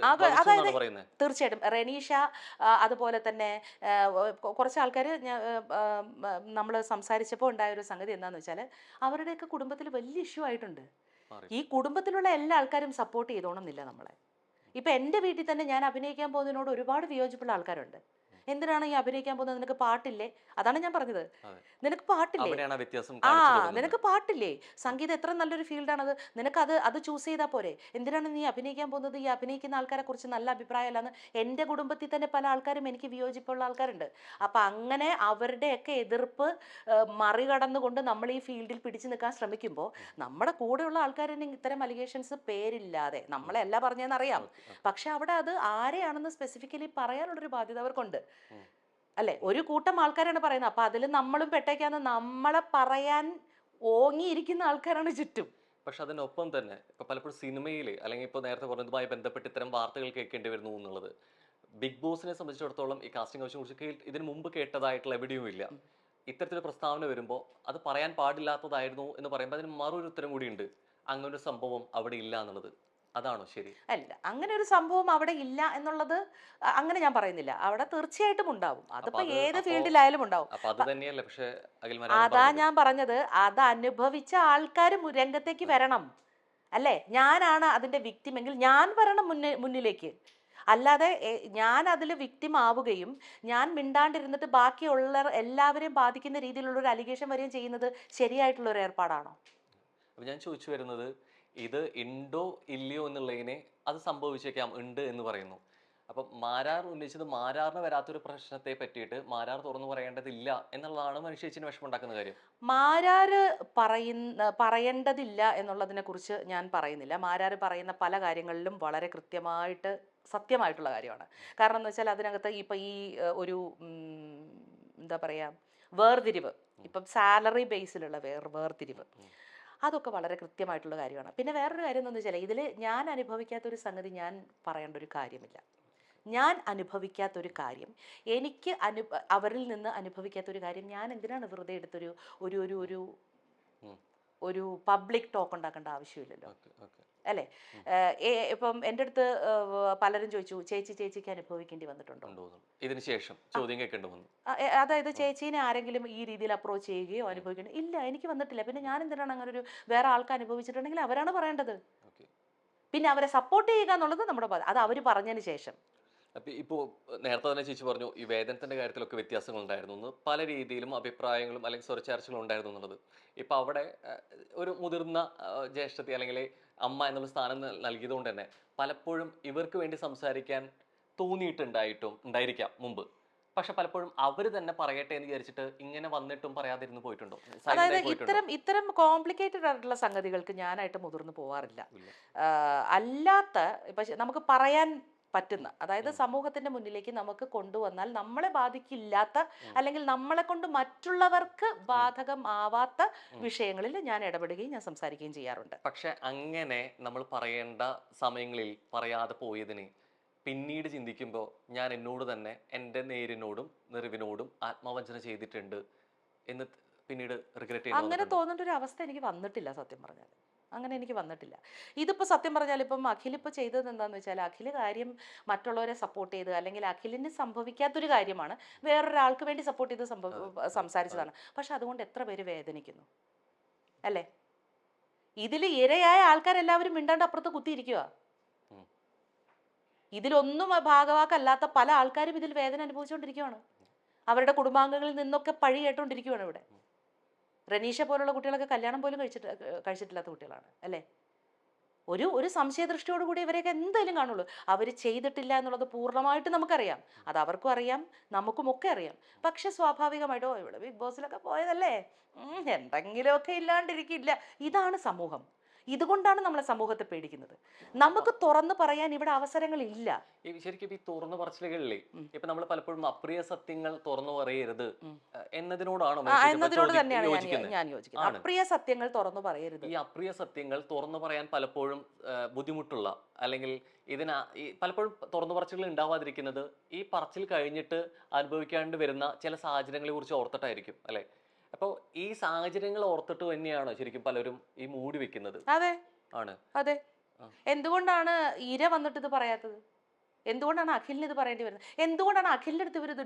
പറയുന്നത്. തീർച്ചയായിട്ടും റെനീഷ അതുപോലെ തന്നെ കുറച്ച് ആൾക്കാർ നമ്മൾ സംസാരിച്ചപ്പോൾ ഉണ്ടായ ഒരു സംഗതി എന്താണെന്ന് വെച്ചാൽ അവരുടെയൊക്കെ കുടുംബത്തിൽ വലിയ ഇഷ്യൂ ആയിട്ടുണ്ട്. ഈ കുടുംബത്തിലുള്ള എല്ലാ ആൾക്കാരും സപ്പോർട്ട് ചെയ്തോണമെന്നില്ല നമ്മളെ. ഇപ്പം എൻ്റെ വീട്ടിൽ തന്നെ ഞാൻ അഭിനയിക്കാൻ പോകുന്നതിനോട് ഒരുപാട് വിയോജിപ്പുള്ള ആൾക്കാരുണ്ട്. എന്തിനാണ് ഈ അഭിനയിക്കാൻ പോകുന്നത്? നിനക്ക് പാട്ടില്ലേ? അതാണ് ഞാൻ പറഞ്ഞത്. നിനക്ക് പാട്ടില്ലേ? നിനക്ക് പാട്ടില്ലേ? സംഗീതം എത്ര നല്ലൊരു ഫീൽഡാണത്. അത് ചൂസ് ചെയ്താൽ പോരെ? എന്തിനാണ് നീ അഭിനയിക്കാൻ പോകുന്നത്? ഈ അഭിനയിക്കുന്ന ആൾക്കാരെ കുറിച്ച് നല്ല അഭിപ്രായമല്ലാന്ന് എൻ്റെ കുടുംബത്തിൽ തന്നെ പല ആൾക്കാരും എനിക്ക് വിയോജിപ്പുള്ള ആൾക്കാരുണ്ട്. അപ്പം അങ്ങനെ അവരുടെയൊക്കെ എതിർപ്പ് മറികടന്നുകൊണ്ട് നമ്മൾ ഈ ഫീൽഡിൽ പിടിച്ചു നിൽക്കാൻ ശ്രമിക്കുമ്പോൾ നമ്മുടെ കൂടെയുള്ള ആൾക്കാരെന്നെ ഇത്തരം അലിഗേഷൻസ് പേരില്ലാതെ നമ്മളെല്ല പറഞ്ഞതെന്നറിയാം, പക്ഷെ അവിടെ അത് ആരെയാണെന്ന് സ്പെസിഫിക്കലി പറയാനുള്ളൊരു ബാധ്യത അവർക്കുണ്ട് അല്ലെ? ഒരു കൂട്ടം ആൾക്കാരാണ് പറയുന്നത്. അപ്പൊ അതിൽ നമ്മളും പെട്ടേക്കാന്ന് നമ്മളെ പറയാൻ ഓങ്ങിയിരിക്കുന്ന ആൾക്കാരാണ് ചുറ്റും. പക്ഷെ അതിനൊപ്പം തന്നെ ഇപ്പൊ പലപ്പോഴും സിനിമയിൽ അല്ലെങ്കിൽ ഇപ്പോൾ നേരത്തെ പറഞ്ഞതുമായി ബന്ധപ്പെട്ട് ഇത്തരം വാർത്തകൾ കേൾക്കേണ്ടി വരുന്നു എന്നുള്ളത് ബിഗ് ബോസിനെ സംബന്ധിച്ചിടത്തോളം ഈ കാസ്റ്റിംഗ് കൗച്ചിനെ കുറിച്ച് ഇതിനു മുമ്പ് കേട്ടതായിട്ടുള്ള എവിടെയും ഇല്ല. ഇത്തരത്തിലൊരു പ്രസ്താവന വരുമ്പോൾ അത് പറയാൻ പാടില്ലാത്തതായിരുന്നു എന്ന് പറയുമ്പോൾ അതിന് മറൊരു ഉത്തരം കൂടിയുണ്ട്, അങ്ങനൊരു സംഭവം അവിടെ ഇല്ല എന്നുള്ളത്. അതാണോ ശരി? അല്ല, അങ്ങനെ ഒരു സംഭവം അവിടെ ഇല്ല എന്നുള്ളത് അങ്ങനെ ഞാൻ പറയുന്നില്ല. അവിടെ തീർച്ചയായിട്ടും ഉണ്ടാവും. അതിപ്പോ ഏത് ഫീൽഡിലായാലും ഉണ്ടാവും. അതാ ഞാൻ പറഞ്ഞത്, അത് അനുഭവിച്ച ആൾക്കാർ രംഗത്തേക്ക് വരണം അല്ലേ? ഞാനാണ് അതിന്റെ വിക്ടിം എങ്കിൽ ഞാൻ വരണം മുന്നിലേക്ക്. അല്ലാതെ ഞാൻ അതിൽ വിക്ടിം ആവുകയും ഞാൻ മിണ്ടാണ്ടിരുന്നിട്ട് ബാക്കിയുള്ള എല്ലാവരെയും ബാധിക്കുന്ന രീതിയിലുള്ള ഒരു അലിഗേഷൻ വരികയും ചെയ്യുന്നത് ശരിയായിട്ടുള്ള ഒരു ഏർപ്പാടാണോ? ഞാൻ ചോദിച്ചു വരുന്നത്, ഇത് ഉണ്ടോ ഇല്ലയോ എന്നുള്ളതിനെ അത് സംഭവിച്ചേക്കാം, ഉണ്ട് എന്ന് പറയുന്നു. അപ്പം മാരാർ ഉന്നയിച്ചത് മാരാറിന് വരാത്തൊരു പ്രശ്നത്തെ പറ്റിയിട്ട് മാരാർ തുറന്നു പറയേണ്ടതില്ല എന്നുള്ളതാണ് മനുഷ്യച്ചിന് വിഷമമുണ്ടാക്കുന്ന കാര്യം. മാരാര് പറയേണ്ടതില്ല എന്നുള്ളതിനെ കുറിച്ച് ഞാൻ പറയുന്നില്ല. മാരാര് പറയുന്ന പല കാര്യങ്ങളിലും വളരെ കൃത്യമായിട്ട് സത്യമായിട്ടുള്ള കാര്യമാണ്. കാരണം എന്ന് വെച്ചാൽ അതിനകത്ത് ഇപ്പം ഈ ഒരു എന്താ പറയുക വേർതിരിവ്, ഇപ്പം സാലറി ബേസിലുള്ള വേർതിരിവ്, അതൊക്കെ വളരെ കൃത്യമായിട്ടുള്ള കാര്യമാണ്. പിന്നെ വേറൊരു കാര്യം എന്താണെന്ന് വെച്ചാൽ ഇതിൽ ഞാൻ അനുഭവിക്കാത്തൊരു സംഗതി ഞാൻ പറയേണ്ട ഒരു കാര്യമില്ല. ഞാൻ അനുഭവിക്കാത്തൊരു കാര്യം, എനിക്ക് അവരിൽ നിന്ന് അനുഭവിക്കാത്തൊരു കാര്യം ഞാൻ എന്തിനാണ് വെറുതെ എടുത്തൊരു ഒരു ഒരു ഒരു ഉം. ഒരു പബ്ലിക് ടോക്ക് ഉണ്ടാക്കേണ്ട ആവശ്യമില്ലല്ലോ, ഓക്കെ ഓക്കെ. അല്ലേ? ഇപ്പം എൻ്റെ അടുത്ത് പലരും ചോദിച്ചു, ചേച്ചിക്ക് അനുഭവിക്കേണ്ടി വന്നിട്ടുണ്ടോ? കൊണ്ടുപോകുന്നു ഇതിന് ശേഷം ചോദ്യം കേൾക്കേണ്ടി വന്നു. അതായത് ചേച്ചീനെ ആരെങ്കിലും ഈ രീതിയിൽ അപ്രോച്ച് ചെയ്യുകയോ അനുഭവിക്കണോ? ഇല്ല, എനിക്ക് വന്നിട്ടില്ല. പിന്നെ ഞാൻ എന്തിനാണ് അങ്ങനെ ഒരു വേറെ ആൾക്ക് അനുഭവിച്ചിട്ടുണ്ടെങ്കിൽ അവരാണ് പറയേണ്ടത്. ഓക്കെ. പിന്നെ അവരെ സപ്പോർട്ട് ചെയ്യുക എന്നുള്ളത് നമ്മുടെ അത് അവർ പറഞ്ഞതിന് ശേഷം. അപ്പോൾ ഇപ്പോൾ നേരത്തെ തന്നെ ചേച്ചി പറഞ്ഞു ഈ വേതനത്തിന്റെ കാര്യത്തിലൊക്കെ വ്യത്യാസങ്ങൾ ഉണ്ടായിരുന്നു എന്ന്, പല രീതിയിലും അഭിപ്രായങ്ങളും അല്ലെങ്കിൽ സ്വരച്ചേർച്ചകളും ഉണ്ടായിരുന്നു എന്നുള്ളത്. ഇപ്പോൾ അവിടെ ഒരു മുതിർന്ന ജ്യേഷ്ഠത്തി അല്ലെങ്കിൽ അമ്മ എന്നുള്ള സ്ഥാനം നൽകിയതുകൊണ്ട് തന്നെ പലപ്പോഴും ഇവർക്ക് വേണ്ടി സംസാരിക്കാൻ ഉണ്ടായിരിക്കാം മുമ്പ്. പക്ഷെ പലപ്പോഴും അവർ തന്നെ പറയട്ടെ എന്ന് വിചാരിച്ചിട്ട് ഇങ്ങനെ വന്നിട്ടും പറയാതിരുന്ന് പോയിട്ടുണ്ടോ? അതായത് ഇത്തരം കോംപ്ലിക്കേറ്റഡ് ആയിട്ടുള്ള സംഗതികൾക്ക് ഞാനായിട്ട് മുതിർന്നു പോവാറില്ല. അല്ലാത്ത ഇപ്പൊ നമുക്ക് പറയാൻ പറ്റുന്ന, അതായത് സമൂഹത്തിന്റെ മുന്നിലേക്ക് നമുക്ക് കൊണ്ടുവന്നാൽ നമ്മളെ ബാധിക്കില്ലാത്ത, അല്ലെങ്കിൽ നമ്മളെ കൊണ്ട് മറ്റുള്ളവർക്ക് ബാധകം ആവാത്ത വിഷയങ്ങളിൽ ഞാൻ ഇടപെടുകയും ഞാൻ സംസാരിക്കുകയും ചെയ്യാറുണ്ട്. പക്ഷെ അങ്ങനെ നമ്മൾ പറയേണ്ട സമയങ്ങളിൽ പറയാതെ പോയതിന് പിന്നീട് ചിന്തിക്കുമ്പോൾ ഞാൻ എന്നോട് തന്നെ എൻ്റെ നേരിനോടും നെറിവിനോടും ആത്മവഞ്ചന ചെയ്തിട്ടുണ്ട് എന്ന് പിന്നീട് റിഗ്രറ്റ് അങ്ങനെ ചെയ്യുന്നു. തോന്നേണ്ട ഒരു അവസ്ഥ എനിക്ക് വന്നിട്ടില്ല സത്യം പറഞ്ഞാൽ. അങ്ങനെ എനിക്ക് വന്നിട്ടില്ല. ഇതിപ്പോൾ സത്യം പറഞ്ഞാൽ ഇപ്പം അഖിലിപ്പോൾ ചെയ്തത് എന്താണെന്ന് വെച്ചാൽ, അഖിൽ കാര്യം മറ്റുള്ളവരെ സപ്പോർട്ട് ചെയ്ത്, അല്ലെങ്കിൽ അഖിലിന് സംഭവിക്കാത്തൊരു കാര്യമാണ് വേറൊരാൾക്ക് വേണ്ടി സപ്പോർട്ട് ചെയ്ത് സംസാരിച്ചതാണ്. പക്ഷെ അതുകൊണ്ട് എത്ര പേര് വേദനിക്കുന്നു, അല്ലേ? ഇതിൽ ഇരയായ ആൾക്കാരെല്ലാവരും മിണ്ടാണ്ട് അപ്പുറത്ത് കുത്തിയിരിക്കുക. ഇതിലൊന്നും ഭാഗവാക്കല്ലാത്ത പല ആൾക്കാരും ഇതിൽ വേദന അനുഭവിച്ചുകൊണ്ടിരിക്കുകയാണ്. അവരുടെ കുടുംബാംഗങ്ങളിൽ നിന്നൊക്കെ പഴി കേട്ടുകൊണ്ടിരിക്കുകയാണ് ഇവിടെ. റനീഷ പോലുള്ള കുട്ടികളൊക്കെ കല്യാണം പോലും കഴിച്ചിട്ടില്ലാത്ത കുട്ടികളാണ്, അല്ലേ? ഒരു സംശയദൃഷ്ടിയോടുകൂടി ഇവരെയൊക്കെ എന്തായാലും കാണുള്ളൂ. അവർ ചെയ്തിട്ടില്ല എന്നുള്ളത് പൂർണ്ണമായിട്ട് നമുക്കറിയാം. അത് അവർക്കും അറിയാം, നമുക്കുമൊക്കെ അറിയാം. പക്ഷെ സ്വാഭാവികമായിട്ടോ ഇവിടെ ബിഗ് ബോസിലൊക്കെ പോയതല്ലേ, എന്തെങ്കിലുമൊക്കെ ഇല്ലാണ്ടിരിക്കില്ല. ഇതാണ് സമൂഹം. ഇതുകൊണ്ടാണ് നമ്മളെ സമൂഹത്തെ പേടിക്കുന്നത്. നമുക്ക് തുറന്നു പറയാൻ ഇവിടെ അവസരങ്ങളില്ല. ശരിക്കും ഈ തുറന്നു പറച്ചിലുകളിലെ ഇപ്പൊ നമ്മൾ പലപ്പോഴും അപ്രിയ സത്യങ്ങൾ തുറന്നു പറയരുത് എന്നതിനോടാണോ എന്നതിനോട് തന്നെയാണ് ഞാൻ യോജിക്കുന്നത്. അപ്രിയ സത്യങ്ങൾ തുറന്നു പറയരുത്. ഈ അപ്രിയ സത്യങ്ങൾ തുറന്നു പറയാൻ പലപ്പോഴും ബുദ്ധിമുട്ടുള്ള, അല്ലെങ്കിൽ പലപ്പോഴും തുറന്നു പറച്ചിലുകൾ ഉണ്ടാവാതിരിക്കുന്നത് ഈ പറച്ചിൽ കഴിഞ്ഞിട്ട് അനുഭവിക്കാണ്ട് വരുന്ന ചില സാഹചര്യങ്ങളെ കുറിച്ച് ഓർത്തിട്ടായിരിക്കും, അല്ലെ? അപ്പോൾ ഈ സാഹചര്യങ്ങൾ ഓർത്തിട്ട് തന്നെയാണോ ശരിക്കും പലരും ഈ മൂടി വെക്കുന്നത്? അതെ ആണ്. അതെ. എന്തുകൊണ്ടാണ് ഇര വന്നിട്ട് ഇത് പറയാത്തത്? എന്തുകൊണ്ടാണ് അഖിലിന് ഇത് പറയേണ്ടി വരുന്നത്? എന്തുകൊണ്ടാണ് അഖിലിന്റെ അടുത്ത് ഇവർ ഇത്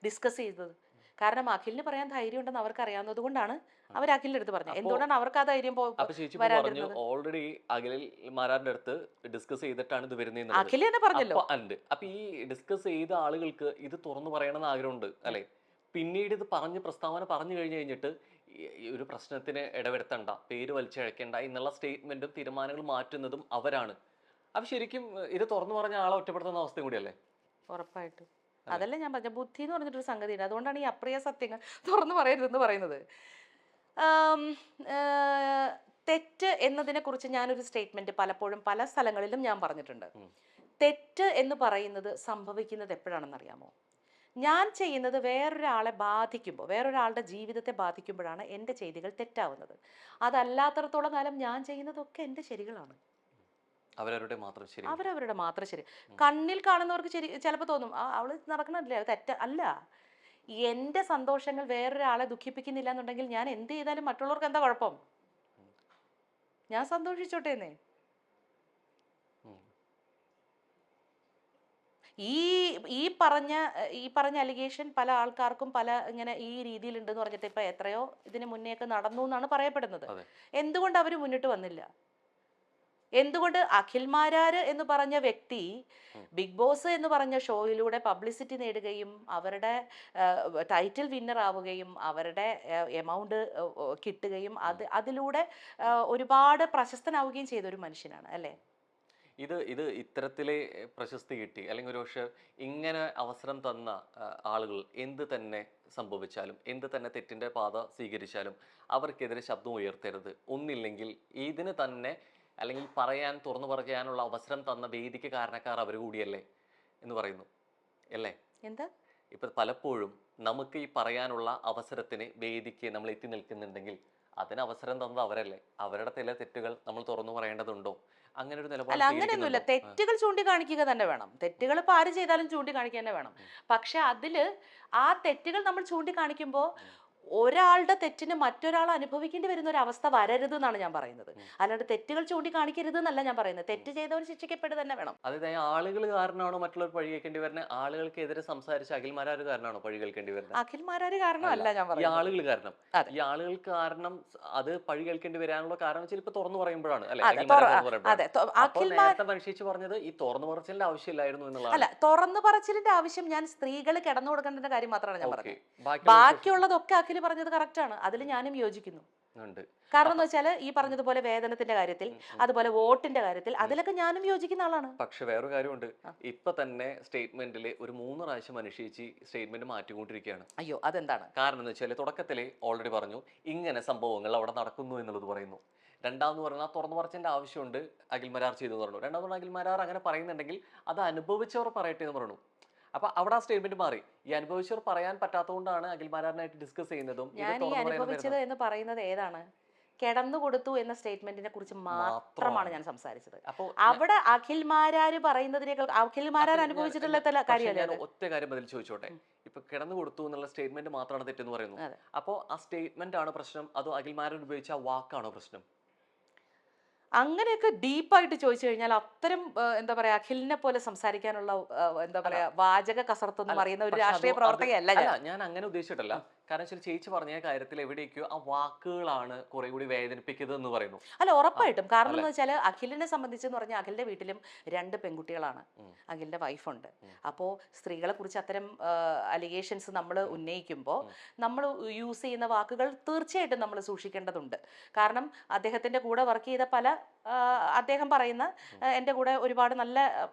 ഡിസ്കസ് ചെയ്തത്? കാരണം അഖിലിന് പറയാൻ ധൈര്യം ഉണ്ടെന്ന് അവർക്ക് അറിയാവുന്നത് കൊണ്ടാണ് അവർ അഖിലിന്റെ അടുത്ത് പറഞ്ഞത്. എന്തുകൊണ്ടാണ് അവർക്ക് ആ ധൈര്യം വരാതിരുന്നത്? ഓൾറെഡി അഖിൽ മാരാറിന്റെ അടുത്ത് ഡിസ്കസ് ചെയ്തിട്ടാണ് ഇത് വരുന്നത്. അഖിൽ തന്നെ പറഞ്ഞല്ലോ. അപ്പൊ ഈ ഡിസ്കസ് ചെയ്ത ആളുകൾക്ക് ഇത് തുറന്നു പറയണമെന്ന് ആഗ്രഹമുണ്ട്, അല്ലെ? പിന്നീട് ഇത് പ്രസ്താവന പറഞ്ഞു കഴിഞ്ഞിട്ട് ഒരു പ്രശ്നത്തിന് ഇടവരുത്തണ്ട, പേര് വലിച്ചഴക്കേണ്ട എന്നുള്ള സ്റ്റേറ്റ്മെന്റും തീരുമാനങ്ങളും മാറ്റുന്നതും അവരാണ്. അപ്പൊ ശരിക്കും ഇത് തുറന്നു പറഞ്ഞ ആളെ ഒറ്റപ്പെടുത്തുന്ന അവസ്ഥ കൂടിയല്ലേ? ഉറപ്പായിട്ടും. അതല്ലേ ഞാൻ പറഞ്ഞ ബുദ്ധി എന്ന് പറഞ്ഞിട്ടൊരു സംഗതിയുണ്ട്. അതുകൊണ്ടാണ് ഈ അപ്രിയ സത്യങ്ങൾ തുറന്നു പറയരുതെന്ന് പറയുന്നത്. തെറ്റ് എന്നതിനെ കുറിച്ച് ഞാനൊരു സ്റ്റേറ്റ്മെന്റ് പലപ്പോഴും പല സ്ഥലങ്ങളിലും ഞാൻ പറഞ്ഞിട്ടുണ്ട്. തെറ്റ് എന്ന് പറയുന്നത് സംഭവിക്കുന്നത് എപ്പോഴാണെന്നറിയാമോ? ഞാൻ ചെയ്യുന്നത് വേറൊരാളെ ബാധിക്കുമ്പോൾ, വേറൊരാളുടെ ജീവിതത്തെ ബാധിക്കുമ്പോഴാണ് എൻ്റെ ചെയ്തികൾ തെറ്റാവുന്നത്. അതല്ലാത്തടത്തോളം കാലം ഞാൻ ചെയ്യുന്നതൊക്കെ എൻ്റെ ശരികളാണ്. അവരവരുടെ മാത്രം ശരി. കണ്ണിൽ കാണുന്നവർക്ക് ശരി ചിലപ്പോൾ തോന്നും, അവള് നടക്കണല്ലേ, തെറ്റ അല്ല. എൻ്റെ സന്തോഷങ്ങൾ വേറൊരാളെ ദുഃഖിപ്പിക്കുന്നില്ല എന്നുണ്ടെങ്കിൽ ഞാൻ എന്ത് ചെയ്താലും മറ്റുള്ളവർക്ക് എന്താ കുഴപ്പം? ഞാൻ സന്തോഷിച്ചോട്ടേന്നേ. ഈ പറഞ്ഞ അലിഗേഷൻ പല ആൾക്കാർക്കും പല ഇങ്ങനെ ഈ രീതിയിലുണ്ടെന്ന് പറഞ്ഞിട്ട് ഇപ്പൊ എത്രയോ ഇതിന് മുന്നേയൊക്കെ നടന്നു എന്നാണ് പറയപ്പെടുന്നത്. എന്തുകൊണ്ട് അവർ മുന്നിട്ട് വന്നില്ല? എന്തുകൊണ്ട് അഖിൽ മാരാര് എന്ന് പറഞ്ഞ വ്യക്തി ബിഗ് ബോസ് എന്ന് പറഞ്ഞ ഷോയിലൂടെ പബ്ലിസിറ്റി നേടുകയും അവരുടെ ടൈറ്റിൽ വിന്നർ ആവുകയും അവരുടെ എമൗണ്ട് കിട്ടുകയും അതിലൂടെ ഒരുപാട് പ്രശസ്തനാവുകയും ചെയ്ത ഒരു മനുഷ്യനാണ്, അല്ലേ? ഇത് ഇത്തരത്തിലെ പ്രശസ്തി കിട്ടി, അല്ലെങ്കിൽ ഒരു പക്ഷെ ഇങ്ങനെ അവസരം തന്ന ആളുകൾ എന്ത് തന്നെ സംഭവിച്ചാലും, എന്ത് തന്നെ തെറ്റിന്റെ പാത സ്വീകരിച്ചാലും അവർക്കെതിരെ ശബ്ദം ഉയർത്തരുത്. ഒന്നില്ലെങ്കിൽ ഇതിന് തന്നെ, അല്ലെങ്കിൽ തുറന്നു പറയാനുള്ള അവസരം തന്ന വേദിക്ക് കാരണക്കാർ അവർ കൂടിയല്ലേ എന്ന് പറയുന്നു, അല്ലേ? എന്താ ഇപ്പൊ പലപ്പോഴും നമുക്ക് ഈ പറയാനുള്ള അവസരത്തിന് വേദിക്ക് നമ്മൾ എത്തി നിൽക്കുന്നുണ്ടെങ്കിൽ അതിന് അവസരം തന്നത് അവരല്ലേ, അവരുടെ ചില തെറ്റുകൾ നമ്മൾ തുറന്നു പറയേണ്ടതുണ്ടോ, അങ്ങനെ ഒരു നിലപാട് അല്ല അങ്ങനെയൊന്നുമില്ല. സ്വീകരിക്കുന്നുണ്ടോ? തെറ്റുകൾ ചൂണ്ടിക്കാണിക്കുക തന്നെ വേണം. തെറ്റുകൾ ഇപ്പോൾ ആര് ചെയ്താലും ചൂണ്ടിക്കാണിക്കുക തന്നെ വേണം. പക്ഷെ അതില് ആ തെറ്റുകൾ നമ്മൾ ചൂണ്ടിക്കാണിക്കുമ്പോൾ ഒരാളുടെ തെറ്റിന് മറ്റൊരാൾ അനുഭവിക്കേണ്ടി വരുന്ന ഒരു അവസ്ഥ വരരുത് എന്നാണ് ഞാൻ പറയുന്നത്. അല്ലാണ്ട് തെറ്റുകൾ ചൂണ്ടിക്കാണിക്കരുത് എന്നല്ല ഞാൻ പറയുന്നത്. തെറ്റ് ചെയ്തവർ ശിക്ഷിക്കപ്പെടുക തന്നെ വേണം. അതായത് ഈ ആളുകൾ കാരണമാണോ മറ്റുള്ളവർ പഴി കേൾക്കേണ്ടി വരുന്നത്, ആളുകൾക്കെതിരെ സംസാരിച്ച അഖിൽമാരാർ കാരണമാണോ പഴി കേൾക്കേണ്ടി വരുന്നത്? അഖിൽമാരാര് കാരണമല്ല ഞാൻ ഈ പറയുന്നത്. ആളുകൾ കാരണം, അതെ. ഈ ആളുകൾ കാരണം അത് പഴി കേൾക്കേണ്ടി വരാനുള്ള കാരണം ചിലപ്പോൾ തുറന്നു പറയുമ്പോഴാണ് അല്ലെ, അതെ അഖിൽമാരാർ തുറന്നു അതെ പറയുമ്പോഴാണ്. അപ്പോൾ അഖിൽമാർ നേരത്തെ പരീക്ഷിച്ച് പറഞ്ഞത് ഈ തുറന്നു പറച്ചിലിന്റെ ആവശ്യമില്ലായിരുന്നു അല്ല എന്നുള്ളതാണ്. തുറന്നു പറച്ചിലിന്റെ ആവശ്യം ഞാൻ സ്ത്രീകൾ കിടന്നു കൊടുക്കേണ്ട കാര്യം മാത്രമാണ് ഞാൻ ഓക്കെ, പറഞ്ഞത്. ബാക്കിയുള്ളതൊക്കെ അഖിൽ പറഞ്ഞത് കറക്റ്റ് ആണ്. അതിൽ ഞാനും യോജിക്കുന്നു. ഉണ്ട്. കാരണം എന്ന് വെച്ചാൽ ഈ പറഞ്ഞതുപോലെ വേതനത്തിന്റെ കാര്യത്തിൽ, അതുപോലെ വോട്ടിന്റെ കാര്യത്തിൽ, അതിലൊക്കെ ഞാനും യോജിക്കുന്ന ആളാണ്. പക്ഷെ വേറൊരു കാര്യമുണ്ട്, ഇപ്പൊ തന്നെ സ്റ്റേറ്റ്മെന്റിൽ ഒരു 3 പ്രാവശ്യം അനുഷ്ഠിച്ച് സ്റ്റേറ്റ്മെന്റ് മാറ്റിക്കൊണ്ടിരിക്കുകയാണ്. അയ്യോ അതെന്താണ്? കാരണം എന്ന് വെച്ചാൽ തുടക്കത്തിൽ ഓൾറെഡി പറഞ്ഞു ഇങ്ങനെ സംഭവങ്ങൾ അവിടെ നടക്കുന്നു എന്നുള്ളത് പറയുന്നു. രണ്ടാമെന്ന് പറഞ്ഞാൽ തുറന്നു പറച്ചിന്റെ ആവശ്യമുണ്ട്, അഖിൽമാരാർ ചെയ്തു എന്ന് പറഞ്ഞു. രണ്ടാമത് പറഞ്ഞാൽ അഖിൽമാരാർ അങ്ങനെ പറയുന്നുണ്ടെങ്കിൽ അത് അനുഭവിച്ചവർ പറയട്ടെ എന്ന് പറഞ്ഞു. അപ്പൊ അവിടെ ആ സ്റ്റേറ്റ്മെന്റ് മാറി. ഈ അനുഭവിച്ചവർ പറയാൻ പറ്റാത്തതുകൊണ്ടാണ് അഖിൽമാരാറിനായിട്ട് ഡിസ്കസ് ചെയ്യുന്നതും ഇത് ഞാൻ ഈ തുറന്നു പറയാൻ അനുഭവിച്ചത് എന്ന് പറയുന്നത് ഏതാണ്? കിടന്നു കൊടുത്തു എന്ന സ്റ്റേറ്റ്മെന്റിനെ കുറിച്ച് മാത്രമാണ് ഞാൻ സംസാരിച്ചത്. അപ്പോൾ അവിടെ അഖിൽമാരാര് പറയുന്നതിനേക്കാൾ അഖിൽമാരാർ അനുഭവിച്ചിട്ടുള്ള കാര്യമല്ലേ ഞാൻ അത്? ഒറ്റ കാര്യം ബദൽ ചോദിച്ചോട്ടെ, ഇപ്പൊ കിടന്നു കൊടുത്തു എന്നുള്ള സ്റ്റേറ്റ്മെന്റ് മാത്രമാണ് തെറ്റെന്ന് പറയുന്നു. അതെ. അപ്പോ ആ സ്റ്റേറ്റ്മെന്റ് ആണ് പ്രശ്നം, അതോ അഖിൽമാരൻ ഉപയോഗിച്ച ആ വാക്കാണോ പ്രശ്നം? അങ്ങനെയൊക്കെ ഡീപ്പായിട്ട് ചോദിച്ചു കഴിഞ്ഞാൽ അത്തരം എന്താ പറയാ അഖിലിനെ പോലെ സംസാരിക്കാനുള്ള എന്താ പറയാ വാചക കസർത്തൊന്നും അറിയുന്ന ഒരു പക്ഷെ രാഷ്ട്രീയ പ്രവർത്തകയല്ല അല്ല, ഞാൻ. ഞാൻ അങ്ങനെ ഉദ്ദേശിച്ചിട്ടല്ല. കാരണം വെച്ചാൽ ചേച്ചി പറഞ്ഞ കാര്യത്തിൽ എവിടേക്കോ ആ വാക്കുകളാണ് കുറെ കൂടി വേദനിപ്പിക്കുന്നത് എന്ന് പറയുന്നു. അല്ല ഉറപ്പായിട്ടും. കാരണം എന്ന് വെച്ചാൽ അഖിലിനെ സംബന്ധിച്ചെന്ന് പറഞ്ഞാൽ അഖിലിന്റെ വീട്ടിലും 2 പെൺകുട്ടികളാണ്, അഖിലിന്റെ വൈഫുണ്ട്. അപ്പോൾ സ്ത്രീകളെ കുറിച്ച് അത്തരം അലിഗേഷൻസ് നമ്മൾ ഉന്നയിക്കുമ്പോൾ നമ്മൾ യൂസ് ചെയ്യുന്ന വാക്കുകൾ തീർച്ചയായിട്ടും നമ്മൾ സൂക്ഷിക്കേണ്ടതുണ്ട്. കാരണം അദ്ദേഹത്തിന്റെ കൂടെ വർക്ക് ചെയ്ത പല അദ്ദേഹം പറയുന്ന എൻ്റെ കൂടെ ഒരുപാട് നല്ല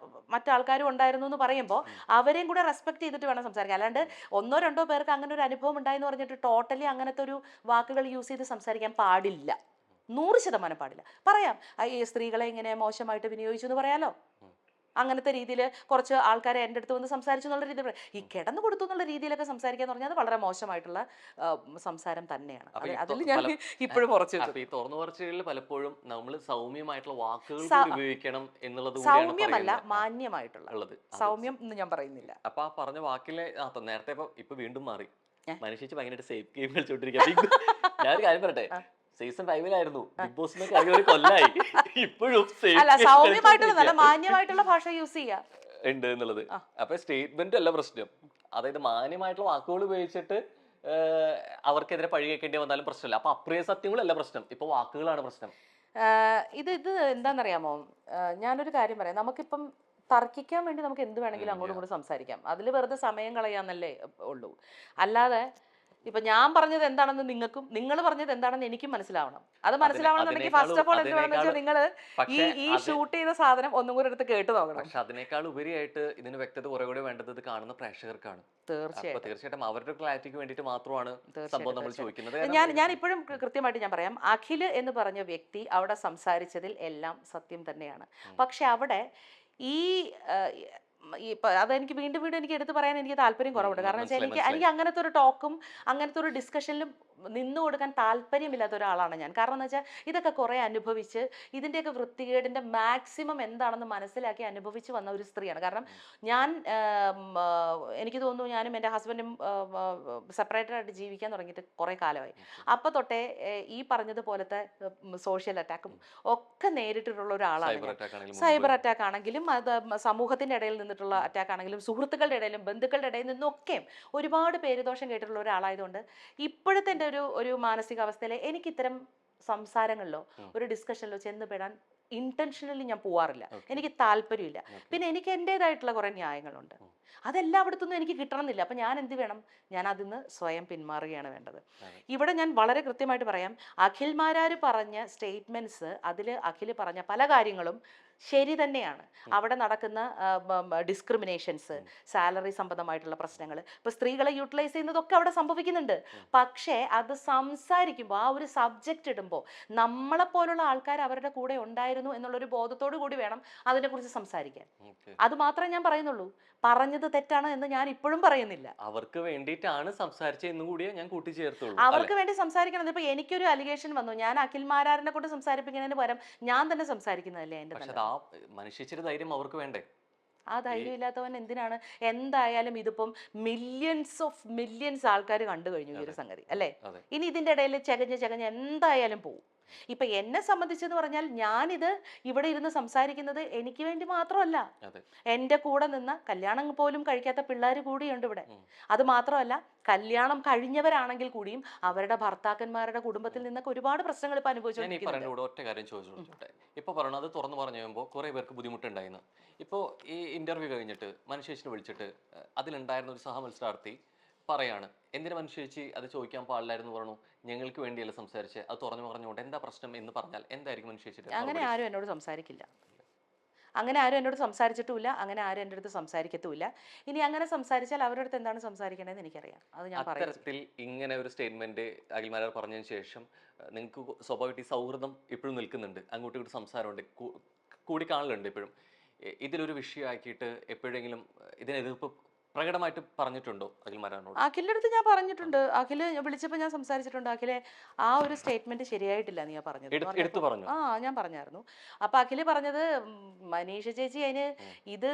മറ്റാൾക്കാരും ഉണ്ടായിരുന്നു എന്ന് പറയുമ്പോൾ അവരെയും കൂടെ റെസ്പെക്ട് ചെയ്തിട്ട് വേണം സംസാരിക്കാൻ. അല്ലാണ്ട് 1-2 പേർക്ക് അങ്ങനെ ഒരു അനുഭവം ഉണ്ടായെന്ന് പറഞ്ഞിട്ട് ടോട്ടലി അങ്ങനത്തെ ഒരു വാക്കുകൾ യൂസ് ചെയ്ത് സംസാരിക്കാൻ പാടില്ല. 100% പാടില്ല. പറയാം ഈ സ്ത്രീകളെ ഇങ്ങനെ മോശമായിട്ട് വിനിയോഗിച്ചു എന്ന് പറയാലോ. അങ്ങനത്തെ രീതിയിൽ കുറച്ച് ആൾക്കാരെ എൻ്റെ അടുത്ത് വന്ന് സംസാരിച്ചു എന്നുള്ള രീതിയിൽ ഈ കിടന്നു കൊടുത്തു എന്നുള്ള രീതിയിലൊക്കെ സംസാരിക്കുക എന്ന് പറഞ്ഞാൽ അത് വളരെ മോശമായിട്ടുള്ള സംസാരം തന്നെയാണ്. അതിൽ ഞാൻ ഇപ്പോഴും ഉറച്ചു അപ്പൊ ഈ തുറന്നു പറച്ചിലിൽ പലപ്പോഴും നമ്മൾ സൗമ്യമായിട്ടുള്ള വാക്കുകൾ കൂടി ഉപയോഗിക്കണം എന്നുള്ളത് കൂടിയാണ് സൗമ്യമല്ല, പറയുന്നത്. മാന്യമായിട്ടുള്ള ഉള്ളത്. സൗമ്യം എന്ന് ഞാൻ പറയുന്നില്ല. അപ്പൊ ആ പറഞ്ഞ വാക്കിലെ നേരത്തെ ഇപ്പൊ വീണ്ടും മാറി. മനുഷ്യച്ച് ഭയങ്കര സേഫ് ഗെയിം കളിച്ചോണ്ടിരിക്കുക. ഞാനൊരു കാര്യം പറയട്ടെ, സീസൺ 5-ലായിരുന്നു ബിഗ് ബോസ് എന്നൊക്കെ അറിയ ഒരു കൊല്ലായി, ഇപ്പോഴും അല്ല സൗമ്യമായിട്ടുള്ള നല്ല മാന്യമായിട്ടുള്ള ഭാഷ യൂസ് ചെയ്യാ ഉണ്ട് എന്നുള്ളത്. അപ്പൊ സ്റ്റേറ്റ്മെന്റ് അല്ല പ്രശ്നം, അതായത് മാന്യമായിട്ടുള്ള വാക്കുകൾ ഉപയോഗിച്ചിട്ട് അവർക്കെതിരെ പഴി കേൾക്കേണ്ടി വന്നാലും പ്രശ്നമില്ല. അപ്പൊ അപ്രിയ സത്യങ്ങളല്ല പ്രശ്നം, ഇപ്പൊ വാക്കുകളാണ് പ്രശ്നം. ഇത് എന്താണെന്നറിയാമോ, ഞാനൊരു കാര്യം പറയാം. നമുക്കിപ്പം തർക്കിക്കാൻ വേണ്ടി നമുക്ക് എന്ത് വേണമെങ്കിലും അങ്ങോട്ടും ഇങ്ങോട്ടും സംസാരിക്കാം. അതിൽ വെറുതെ സമയം കളയാന്നല്ലേ ഉള്ളൂ. അല്ലാതെ ഇപ്പൊ ഞാൻ പറഞ്ഞത് എന്താണെന്ന് നിങ്ങൾക്കും നിങ്ങൾ പറഞ്ഞത് എന്താണെന്ന് എനിക്കും മനസ്സിലാവണം. അത് മനസ്സിലാവണമെന്നുണ്ടെങ്കിൽ ഫസ്റ്റ് ഓഫ് ഓൾ എന്ത് വേണമെന്ന് വെച്ചാൽ നിങ്ങൾ ഈ ഷൂട്ട് ചെയ്ത സാധനം ഒന്നും കൂടെ എടുത്ത് കേട്ട് നോക്കണം. പക്ഷെ അതിനേക്കാൾ ഉപരിയായിട്ട് ഇതിന് വ്യക്തത കുറെ കൂടെ വേണ്ടത് ഇത് കാണുന്ന പ്രേക്ഷകർക്കാണ്. തീർച്ചയായിട്ടും അവരുടെ ക്ലാരിറ്റിക്ക് വേണ്ടിയിട്ട് മാത്രമാണ് സംഭവം നമ്മൾ ചോദിക്കുന്നത്. ഞാൻ ഇപ്പോഴും കൃത്യമായിട്ട് ഞാൻ പറയാം, അഖില് എന്ന് പറഞ്ഞ വ്യക്തി അവിടെ സംസാരിച്ചതിൽ എല്ലാം സത്യം തന്നെയാണ്. പക്ഷെ അവിടെ ഈ അതെനിക്ക് വീണ്ടും എനിക്ക് എടുത്ത് പറയാൻ എനിക്ക് താല്പര്യം കുറവുണ്ട്. കാരണം വെച്ചാൽ എനിക്ക് അങ്ങനത്തെ ഒരു ടോക്കും അങ്ങനത്തെ ഒരു ഡിസ്കഷനിലും നിന്നു കൊടുക്കാൻ താല്പര്യമില്ലാത്ത ഒരാളാണ് ഞാൻ. കാരണം എന്ന് വെച്ചാൽ ഇതൊക്കെ കുറേ അനുഭവിച്ച് ഇതിൻ്റെയൊക്കെ വൃത്തികേടിൻ്റെ മാക്സിമം എന്താണെന്ന് മനസ്സിലാക്കി അനുഭവിച്ച് വന്ന ഒരു സ്ത്രീയാണ്. കാരണം ഞാൻ എനിക്ക് തോന്നുന്നു ഞാനും എൻ്റെ ഹസ്ബൻഡും സെപ്പറേറ്റഡ് ആയിട്ട് ജീവിക്കാൻ തുടങ്ങിയിട്ട് കുറേ കാലമായി. അപ്പോൾ തൊട്ടേ ഈ പറഞ്ഞതുപോലത്തെ സോഷ്യൽ അറ്റാക്കും ഒക്കെ നേരിട്ടിട്ടുള്ള ഒരാളാണ് ഞാൻ. സൈബർ അറ്റാക്ക് ആണെങ്കിലും അത് സമൂഹത്തിൻ്റെ ഇടയിൽ നിന്നിട്ടുള്ള അറ്റാക്ക് ആണെങ്കിലും സുഹൃത്തുക്കളുടെ ഇടയിലും ബന്ധുക്കളുടെ ഇടയിൽ നിന്നൊക്കെ ഒരുപാട് പേരുദോഷം കേട്ടിട്ടുള്ള ഒരാളായതുകൊണ്ട് ഇപ്പോഴത്തെ എൻ്റെ ഒരു മാനസികാവസ്ഥയിൽ എനിക്ക് ഇത്തരം സംസാരങ്ങളിലോ ഒരു ഡിസ്കഷനിലോ ചെന്നുപെടാൻ ഇന്റൻഷനലി ഞാൻ പോവാറില്ല. എനിക്ക് താല്പര്യമില്ല. പിന്നെ എനിക്ക് എൻ്റെതായിട്ടുള്ള കുറെ ന്യായങ്ങളുണ്ട്. അതെല്ലായിടത്തുനിന്നും എനിക്ക് കിട്ടണമെന്നില്ല. അപ്പം ഞാൻ എന്ത് വേണം? ഞാൻ അതിന്ന് സ്വയം പിന്മാറുകയാണ് വേണ്ടത്. ഇവിടെ ഞാൻ വളരെ കൃത്യമായിട്ട് പറയാം, അഖിൽമാരാർ പറഞ്ഞ സ്റ്റേറ്റ്മെന്റ്സ്, അതിൽ അഖിൽ പറഞ്ഞ പല കാര്യങ്ങളും ശരി തന്നെയാണ്. അവിടെ നടക്കുന്ന ഡിസ്ക്രിമിനേഷൻസ്, സാലറി സംബന്ധമായിട്ടുള്ള പ്രശ്നങ്ങൾ, ഇപ്പൊ സ്ത്രീകളെ യൂട്ടിലൈസ് ചെയ്യുന്നതൊക്കെ അവിടെ സംഭവിക്കുന്നുണ്ട്. പക്ഷേ അത് സംസാരിക്കുമ്പോൾ ആ ഒരു സബ്ജക്റ്റ് ഇടുമ്പോൾ നമ്മളെപ്പോലുള്ള ആൾക്കാർ അവരുടെ കൂടെ ഉണ്ടായിരുന്നു എന്നുള്ളൊരു ബോധത്തോടു കൂടി വേണം അതിനെക്കുറിച്ച് സംസാരിക്കാൻ. അത് മാത്രമേ ഞാൻ പറയുന്നുള്ളൂ. പറഞ്ഞ പറഞ്ഞത് തെറ്റാണ് എന്ന് ഞാൻ ഇപ്പോഴും പറയുന്നില്ല. അവർക്ക് വേണ്ടിയിട്ടാണ് സംസാരിച്ചതെന്നും കൂടിയേ ഞാൻ കൂട്ടിച്ചേർത്തുള്ളൂ അല്ലെ? അവർക്ക് വേണ്ടി സംസാരിക്കണം. ഇപ്പൊ എനിക്കൊരു അലിഗേഷൻ വന്നു, ഞാൻ അഖിൽ മാരാറിനെ കൊണ്ട് സംസാരിപ്പിക്കുന്നതിന് പകരം ഞാൻ തന്നെ സംസാരിക്കുന്നതല്ലേ എന്റെ പക്ഷെ നല്ലത്. അത് ആ മനുഷ്യച്ചിരി ധൈര്യം അവർക്ക് വേണ്ടേ? ആ ധൈര്യം ഇല്ലാത്തവൻ എന്തിനാണ്? എന്തായാലും ഇതിപ്പം മില്യൺസ് ആൾക്കാർ കണ്ടു കഴിഞ്ഞു ഈ ഒരു സംഗതി അല്ലേ. അതെ. ഇനി ഇതിന്റെ ഇടയിൽ ചകഞ്ഞ് എന്തായാലും പോവും. ഇപ്പൊ എന്നെ സംബന്ധിച്ചെന്ന് പറഞ്ഞാൽ ഞാനിത് ഇവിടെ ഇരുന്ന് സംസാരിക്കുന്നത് എനിക്ക് വേണ്ടി മാത്രമല്ല, അതെ. എൻ്റെ കൂടെ നിന്ന് കല്യാണം പോലും കഴിക്കാത്ത പിള്ളേർ കൂടിയുണ്ട് ഇവിടെ. അത് മാത്രമല്ല, കല്യാണം കഴിഞ്ഞവരാണെങ്കിൽ കൂടിയും അവരുടെ ഭർത്താക്കന്മാരുടെ കുടുംബത്തിൽ നിന്നൊക്കെ ഒരുപാട് പ്രശ്നങ്ങൾ ഇപ്പൊ ഞാൻ ഈ അനുഭവിച്ചുകൊണ്ടിരിക്കുന്നുണ്ട്. പറയുന്ന കൂടെ ഒറ്റ കാര്യം ചോദിച്ചോട്ടെ. ഇപ്പൊ പറയണത് തുറന്നു പറഞ്ഞു കഴിയുമ്പോൾ കുറെ പേർക്ക് ബുദ്ധിമുട്ടുണ്ടായിരുന്നു. ഇപ്പോൾ ഈ ഇന്റർവ്യൂ കഴിഞ്ഞിട്ട് മനുഷ്യേച്ചിനെ വിളിച്ചിട്ട് അതിലുണ്ടായിരുന്ന ഒരു സഹമത്സരാർത്ഥി പറയാണ്, എന്തിനു മനുഷ്യേച്ചി അത് ചോദിക്കാൻ പാടില്ലായിരുന്നു പറഞ്ഞു, ഞങ്ങൾക്ക് വേണ്ടിയല്ല സംസാരിച്ച്, അത് തുറന്നു പറഞ്ഞുകൊണ്ട് എന്താ പ്രശ്നം എന്ന് പറഞ്ഞാൽ എന്തായിരിക്കും മനുഷ്യേച്ചിയുടെ അങ്ങനെ മറുപടി? ആരും എന്നോട് സംസാരിക്കില്ല. അങ്ങനെ ആരും എന്നോട് സംസാരിച്ചിട്ടുമില്ല, അങ്ങനെ ആരും എൻ്റെ അടുത്ത് സംസാരിക്കത്തുമില്ല. ഇനി അങ്ങനെ സംസാരിച്ചാൽ അവരുടെ അടുത്ത് എന്താണ് സംസാരിക്കേണ്ടതെന്ന് എനിക്കറിയാം, അത് ഞാൻ പറയും. അത്തരത്തിൽ ഇങ്ങനെ ഒരു സ്റ്റേറ്റ്മെന്റ് അഖിൽമാരാർ പറഞ്ഞതിന് ശേഷം നിങ്ങൾക്ക് സ്വാഭാവികമായിട്ട് ഈ സൗഹൃദം ഇപ്പോഴും നിൽക്കുന്നുണ്ട്, അങ്ങോട്ടും ഇങ്ങോട്ടും സംസാരമുണ്ട്, കൂടി കാണലുണ്ട് ഇപ്പോഴും. ഇതിലൊരു വിഷയമാക്കിയിട്ട് എപ്പോഴെങ്കിലും ഇതിന് എതിർപ്പ് പ്രകടമായിട്ട് പറഞ്ഞിട്ടുണ്ടോ അഖിൽമാരാറിനോട്? അഖിലിൻ്റെ അടുത്ത് ഞാൻ പറഞ്ഞിട്ടുണ്ട്. അഖില് വിളിച്ചപ്പോൾ ഞാൻ സംസാരിച്ചിട്ടുണ്ട്. അഖിലെ, ആ ഒരു സ്റ്റേറ്റ്മെന്റ് ശരിയായിട്ടില്ല നീ പറഞ്ഞത് എന്ന് എടുത്തു പറഞ്ഞപ്പോൾ പറഞ്ഞു. ഞാൻ പറഞ്ഞായിരുന്നു. അപ്പൊ അഖില് പറഞ്ഞത്, മനീഷ ചേച്ചി അതിന് ഇത്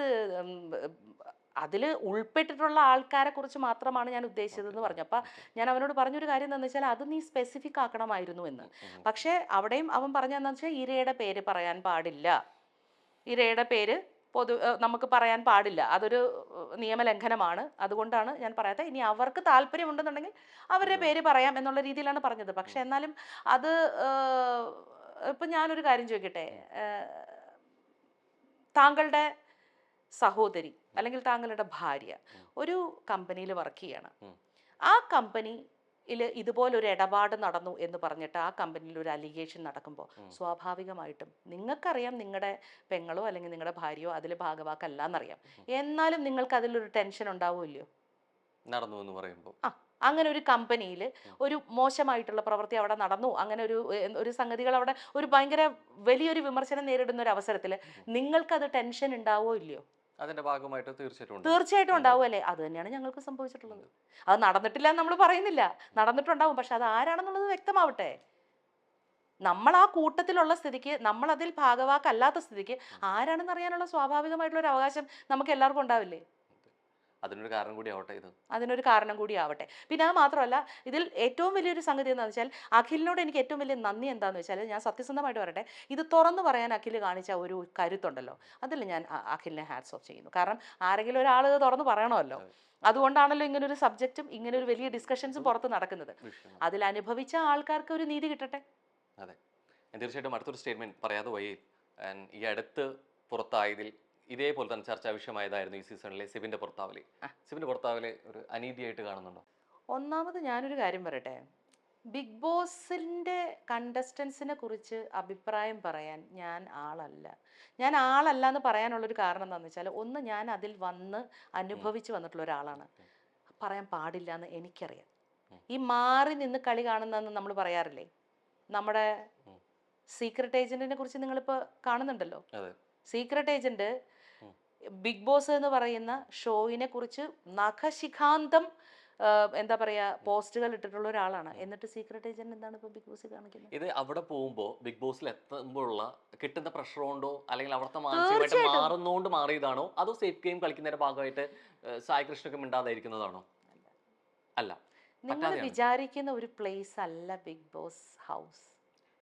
അതിൽ ഉൾപ്പെട്ടിട്ടുള്ള ആൾക്കാരെ കുറിച്ച് മാത്രമാണ് ഞാൻ ഉദ്ദേശിച്ചതെന്ന് പറഞ്ഞു. അപ്പം ഞാൻ അവനോട് പറഞ്ഞൊരു കാര്യം എന്താണെന്ന് വെച്ചാൽ അത് നീ സ്പെസിഫിക് ആക്കണമായിരുന്നു എന്ന്. പക്ഷേ അവിടെയും അവൻ പറഞ്ഞതെന്ന് വെച്ചാൽ ഇരയുടെ പേര് പറയാൻ പാടില്ല, ഇരയുടെ പേര് നമുക്ക് പറയാൻ പാടില്ല, അതൊരു നിയമലംഘനമാണ്, അതുകൊണ്ടാണ് ഞാൻ പറയാത്തത്. ഇനി അവർക്ക് താല്പര്യമുണ്ടെന്നുണ്ടെങ്കിൽ അവരുടെ പേര് പറയാം എന്നുള്ള രീതിയിലാണ് പറഞ്ഞത്. പക്ഷെ എന്നാലും അത് ഇപ്പം ഞാനൊരു കാര്യം ചോദിക്കട്ടെ, താങ്കളുടെ സഹോദരി അല്ലെങ്കിൽ താങ്കളുടെ ഭാര്യ ഒരു കമ്പനിയിൽ വർക്ക് ചെയ്യാണ്. ആ കമ്പനിയിൽ ഇതുപോലൊരു ഇടപാട് നടന്നു എന്ന് പറഞ്ഞിട്ട് ആ കമ്പനിയിൽ ഒരു അലിഗേഷൻ നടക്കുമ്പോൾ സ്വാഭാവികമായിട്ടും നിങ്ങൾക്കറിയാം നിങ്ങളുടെ പെങ്ങളോ അല്ലെങ്കിൽ നിങ്ങളുടെ ഭാര്യയോ അതിൽ ഭാഗവാക്കല്ല എന്നറിയാം, എന്നാലും നിങ്ങൾക്ക് അതിലൊരു ടെൻഷൻ ഉണ്ടാവുമല്ലോ നടന്നു എന്ന് പറയുമ്പോൾ. അങ്ങനെ ഒരു കമ്പനിയിൽ ഒരു മോശമായിട്ടുള്ള പ്രവൃത്തി അവിടെ നടന്നു, അങ്ങനെ ഒരു സംഗതികൾ അവിടെ ഒരു ഭയങ്കര വലിയൊരു വിമർശനം നേരിടുന്ന ഒരു അവസരത്തിൽ നിങ്ങൾക്കത് ടെൻഷൻ ഉണ്ടാവോ ഇല്ലയോ? അതിന്റെ ഭാഗമായിട്ട് തീർച്ചയായിട്ടും ഉണ്ടാവുമല്ലേ. അത് തന്നെയാണ് ഞങ്ങൾക്ക് സംഭവിച്ചിട്ടുള്ളത്. അത് നടന്നിട്ടില്ല എന്ന് നമ്മൾ പറയുന്നില്ല, നടന്നിട്ടുണ്ടാവും. പക്ഷെ അത് ആരാണെന്നുള്ളത് വ്യക്തമാവട്ടെ. നമ്മൾ ആ കൂട്ടത്തിലുള്ള സ്ഥിതിക്ക്, നമ്മൾ അതിൽ ഭാഗവാക്കല്ലാത്ത സ്ഥിതിക്ക് ആരാണെന്ന് അറിയാനുള്ള സ്വാഭാവികമായിട്ടുള്ള ഒരു അവകാശം നമുക്ക് എല്ലാവർക്കും ഉണ്ടാവില്ലേ? അതിനൊരു കാരണം കൂടി ആവട്ടെ ഇത്. അതിനൊരു കാരണം കൂടി ആവട്ടെ. പിന്നെ അത് മാത്രമല്ല, ഇതിൽ ഏറ്റവും വലിയൊരു സംഗതി എന്താണെന്ന് വെച്ചാൽ അഖിലിനോട് എനിക്ക് ഏറ്റവും വലിയ നന്ദി എന്താണെന്ന് വെച്ചാൽ, ഞാൻ സത്യസന്ധമായിട്ട് പറയട്ടെ, ഇത് തുറന്നു പറയാൻ അഖിൽ കാണിച്ച ഒരു കരുത്തുണ്ടല്ലോ, അതിൽ ഞാൻ അഖിലിനെ ഹാറ്റ്സ് ഓഫ് ചെയ്യുന്നു. കാരണം ആരെങ്കിലും ഒരാൾ ഇത് തുറന്നു പറയണമല്ലോ. അതുകൊണ്ടാണല്ലോ ഇങ്ങനൊരു സബ്ജക്റ്റും ഇങ്ങനൊരു വലിയ ഡിസ്കഷൻസും പുറത്ത് നടക്കുന്നത്. അതിൽ അനുഭവിച്ച ആൾക്കാർക്ക് ഒരു നീതി കിട്ടട്ടെ. അതെ, തീർച്ചയായിട്ടും അടുത്തൊരു സ്റ്റേറ്റ്മെന്റ് പറയാതെ വഴി, ഈ അടുത്ത് പുറത്തായതിൽ ഇതേപോലെ തന്നെ ചർച്ചാ വിഷയമായതായിരുന്നു ഈ സീസണിലെ സിബിന്റെ പുറത്താവല്. സിബിന്റെ പുറത്താവല് ഒരു അനീതിയായിട്ട് കാണുന്നുണ്ടോ? ഒന്നാമത് ഞാനൊരു കാര്യം പറയട്ടെ, ബിഗ് ബോസിൻ്റെ കണ്ടസ്റ്റൻസിനെ കുറിച്ച് അഭിപ്രായം പറയാൻ ഞാൻ ആളല്ല. ഞാൻ ആളല്ല എന്ന് പറയാനുള്ളൊരു കാരണം എന്താണെന്ന് വെച്ചാൽ, ഒന്ന്, ഞാൻ അതിൽ വന്ന് അനുഭവിച്ച് വന്നിട്ടുള്ള ഒരാളാണ്. പറയാൻ പാടില്ല എന്ന് എനിക്കറിയാം. ഈ മാറി നിന്ന് കളി കാണുന്നതെന്ന് നമ്മൾ പറയാറില്ലേ, നമ്മുടെ സീക്രട്ട് ഏജന്റിനെ കുറിച്ച് നിങ്ങളിപ്പോൾ കാണുന്നുണ്ടല്ലോ. സീക്രട്ട് ഏജന്റ് ബിഗ് ബോസ് എന്ന് പറയുന്ന ഷോയിനെ കുറിച്ച് നഖശിഖാന്തം എന്താ പറയാ പോസ്റ്റുകൾ ഇട്ടിട്ടുള്ള ഒരാളാണ്. എന്നിട്ട് സീക്രട്ട് ഏജന്റ് എന്താണ് ഇപ്പൊ ബിഗ് ബോസ് കാണിക്കുന്നത്? ഇത് അവിടെ പോകുമ്പോൾ ബിഗ് ബോസിൽ എത്തുമ്പോഴുള്ള കിട്ടുന്ന പ്രഷർ കൊണ്ടോ അല്ലെങ്കിൽ അവിടുത്തെ മാനസികമായിട്ട് മാറുന്നോണ്ട് മാറിയതാണോ, അതോ സേഫ് ഗെയിം കളിക്കുന്നതിന്റെ ഭാഗമായിട്ട് സായി കൃഷ്ണക്ക് മിണ്ടാതായിരിക്കുന്നതാണോ? അല്ല, നിങ്ങൾ വിചാരിക്കുന്ന ഒരു പ്ലേസ് അല്ല ബിഗ് ബോസ് ഹൗസ്.